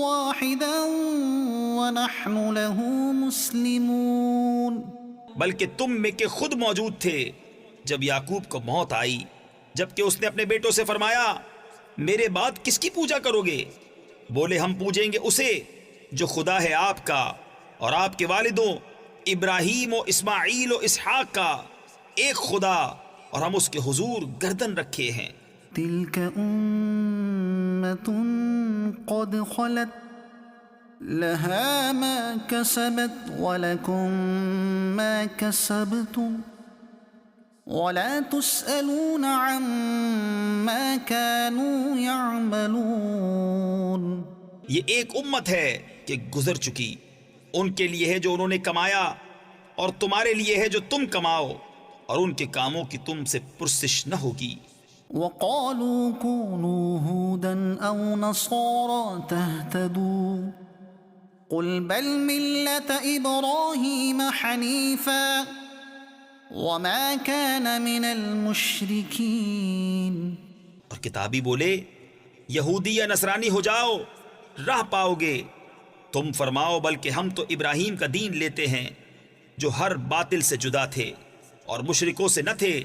وَاحِدًا وَنَحْنُ لَهُ مُسْلِمُونَ۔ بلکہ تم میں کے خود موجود تھے جب یعقوب کو موت آئی، جبکہ اس نے اپنے بیٹوں سے فرمایا میرے بعد کس کی پوجا کرو گے؟ بولے ہم پوجیں گے اسے جو خدا ہے آپ کا اور آپ کے والدوں ابراہیم و اسماعیل و اسحاق کا، ایک خدا، اور ہم اس کے حضور گردن رکھے ہیں۔ تلك أمة قد خلت لها ما كسبت ولكم ما كسبتم ولا تسألون عما كانوا يعملون۔ یہ ایک امت ہے کہ گزر چکی، ان کے لیے ہے جو انہوں نے کمایا، اور تمہارے لیے ہے جو تم کماؤ، اور ان کے کاموں کی تم سے پرسش نہ ہوگی۔ وقالوا كونوا هودا أو نصارى تهتدوا قل بل ملة إبراهيم حنيفا وما كان من المشركين۔ اور کتابی بولے یہودی یا نصرانی ہو جاؤ راہ پاؤ گے۔ تم فرماؤ بلکہ ہم تو ابراہیم کا دین لیتے ہیں جو ہر باطل سے جدا تھے اور مشرکوں سے نہ تھے۔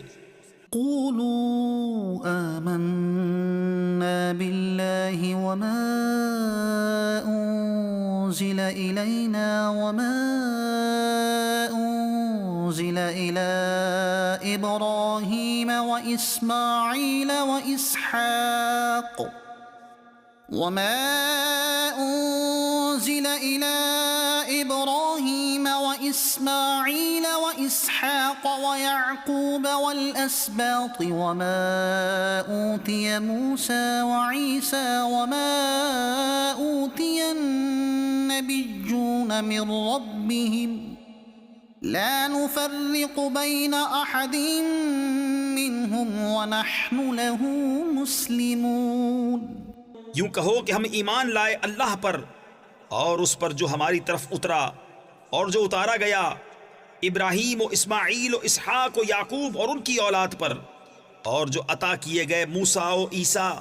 قولوا آمنا بالله وما أنزل إلينا وما أنزل إلى إبراهيم وإسماعيل وإسحاق ويعقوب والأسباط وما أوتي موسى وعيسى وما أوتي النبيون من ربهم لا نفرق بين أحد منهم ونحن له مسلمون۔ یوں کہو کہ ہم ایمان لائے اللہ پر اور اس پر جو ہماری طرف اترا اور جو اتارا گیا ابراہیم و اسماعیل و اسحاق و یعقوب اور ان کی اولاد پر، اور جو عطا کیے گئے موسیٰ و عیسیٰ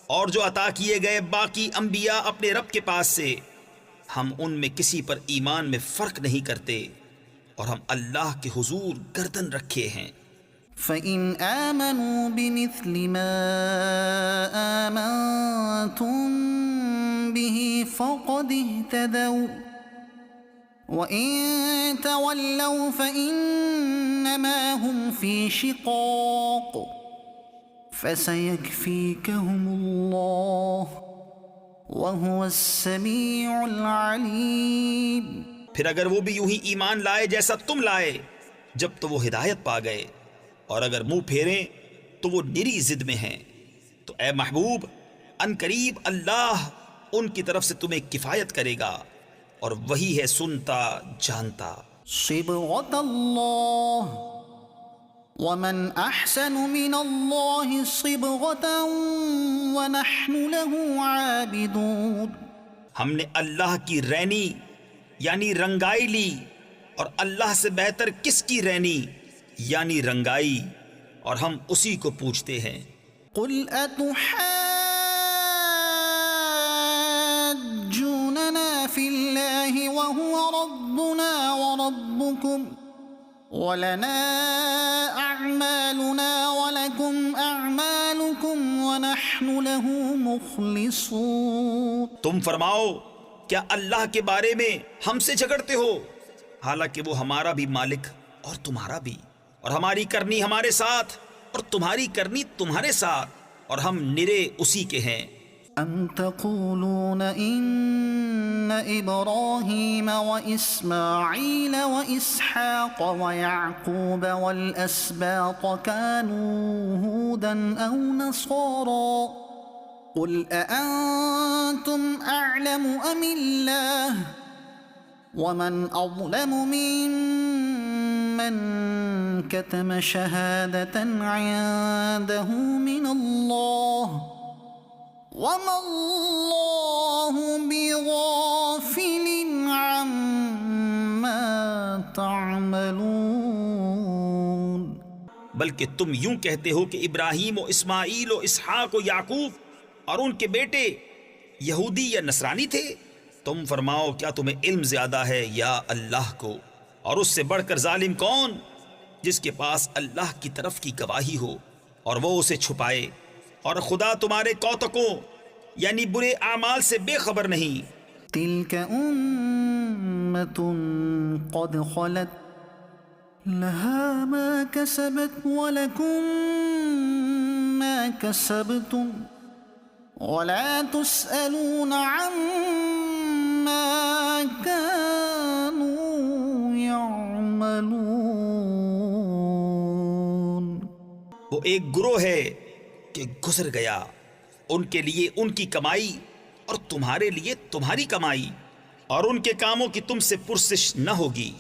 اور جو عطا کیے گئے باقی انبیاء اپنے رب کے پاس سے، ہم ان میں کسی پر ایمان میں فرق نہیں کرتے اور ہم اللہ کے حضور گردن رکھے ہیں۔ فَإِنْ آمَنُوا بِمِثْلِ مَا آمَنْتُمْ بِهِ فَقَدِ اهْتَدَوْا وَإِنْ تَوَلَّوْا فَإِنَّمَا هُمْ فِي شِقَاقٍ فَسَيَكْفِيكَهُمُ اللَّهُ وَهُوَ السَّمِيعُ الْعَلِيمُ۔ پھر اگر وہ بھی یوں ہی ایمان لائے جیسا تم لائے جب تو وہ ہدایت پا گئے، اور اگر منہ پھیریں تو وہ نری ضد میں ہیں، تو اے محبوب ان قریب اللہ ان کی طرف سے تمہیں کفایت کرے گا اور وہی ہے سنتا جانتا۔ صبغة الله ومن أحسن من الله صبغة ونحن له عابدون۔ ہم نے اللہ کی رینی یعنی رنگائی لی، اور اللہ سے بہتر کس کی رینی یعنی رنگائی، اور ہم اسی کو پوچھتے ہیں۔ قل أتحاجوننا في الله وهو ربنا وربكم ولنا أعمالنا ولكم أعمالكم ونحن له مخلصون۔ تم فرماؤ کیا اللہ کے بارے میں ہم سے جھگڑتے ہو، حالانکہ وہ ہمارا بھی مالک اور تمہارا بھی، اور ہماری کرنی ہمارے ساتھ اور تمہاری کرنی تمہارے ساتھ، اور ہم نرے اسی کے ہیں۔ أم تقولون إن إبراهيم وإسماعيل وإسحاق ويعقوب والأسباط كانوا هودا أو نصارى قل أأنتم أعلم أم الله ومن أظلم ممن كتم شهادة عنده من الله وما الله بغافل عما تعملون۔ بلکہ تم یوں کہتے ہو کہ ابراہیم و اسماعیل و اسحاق و یعقوب اور ان کے بیٹے یہودی یا نصرانی تھے۔ تم فرماؤ کیا تمہیں علم زیادہ ہے یا اللہ کو؟ اور اس سے بڑھ کر ظالم کون جس کے پاس اللہ کی طرف کی گواہی ہو اور وہ اسے چھپائے، اور خدا تمہارے کوتکوں یعنی برے اعمال سے بے خبر نہیں۔ تلك أمة قد خلت لها ما كسبت ولكم ما كسبتم ولا تسألون عما كانوا يعملون۔ وہ ایک گروہ ہے کہ گزر گیا، ان کے لیے ان کی کمائی اور تمہارے لیے تمہاری کمائی، اور ان کے کاموں کی تم سے پرسش نہ ہوگی۔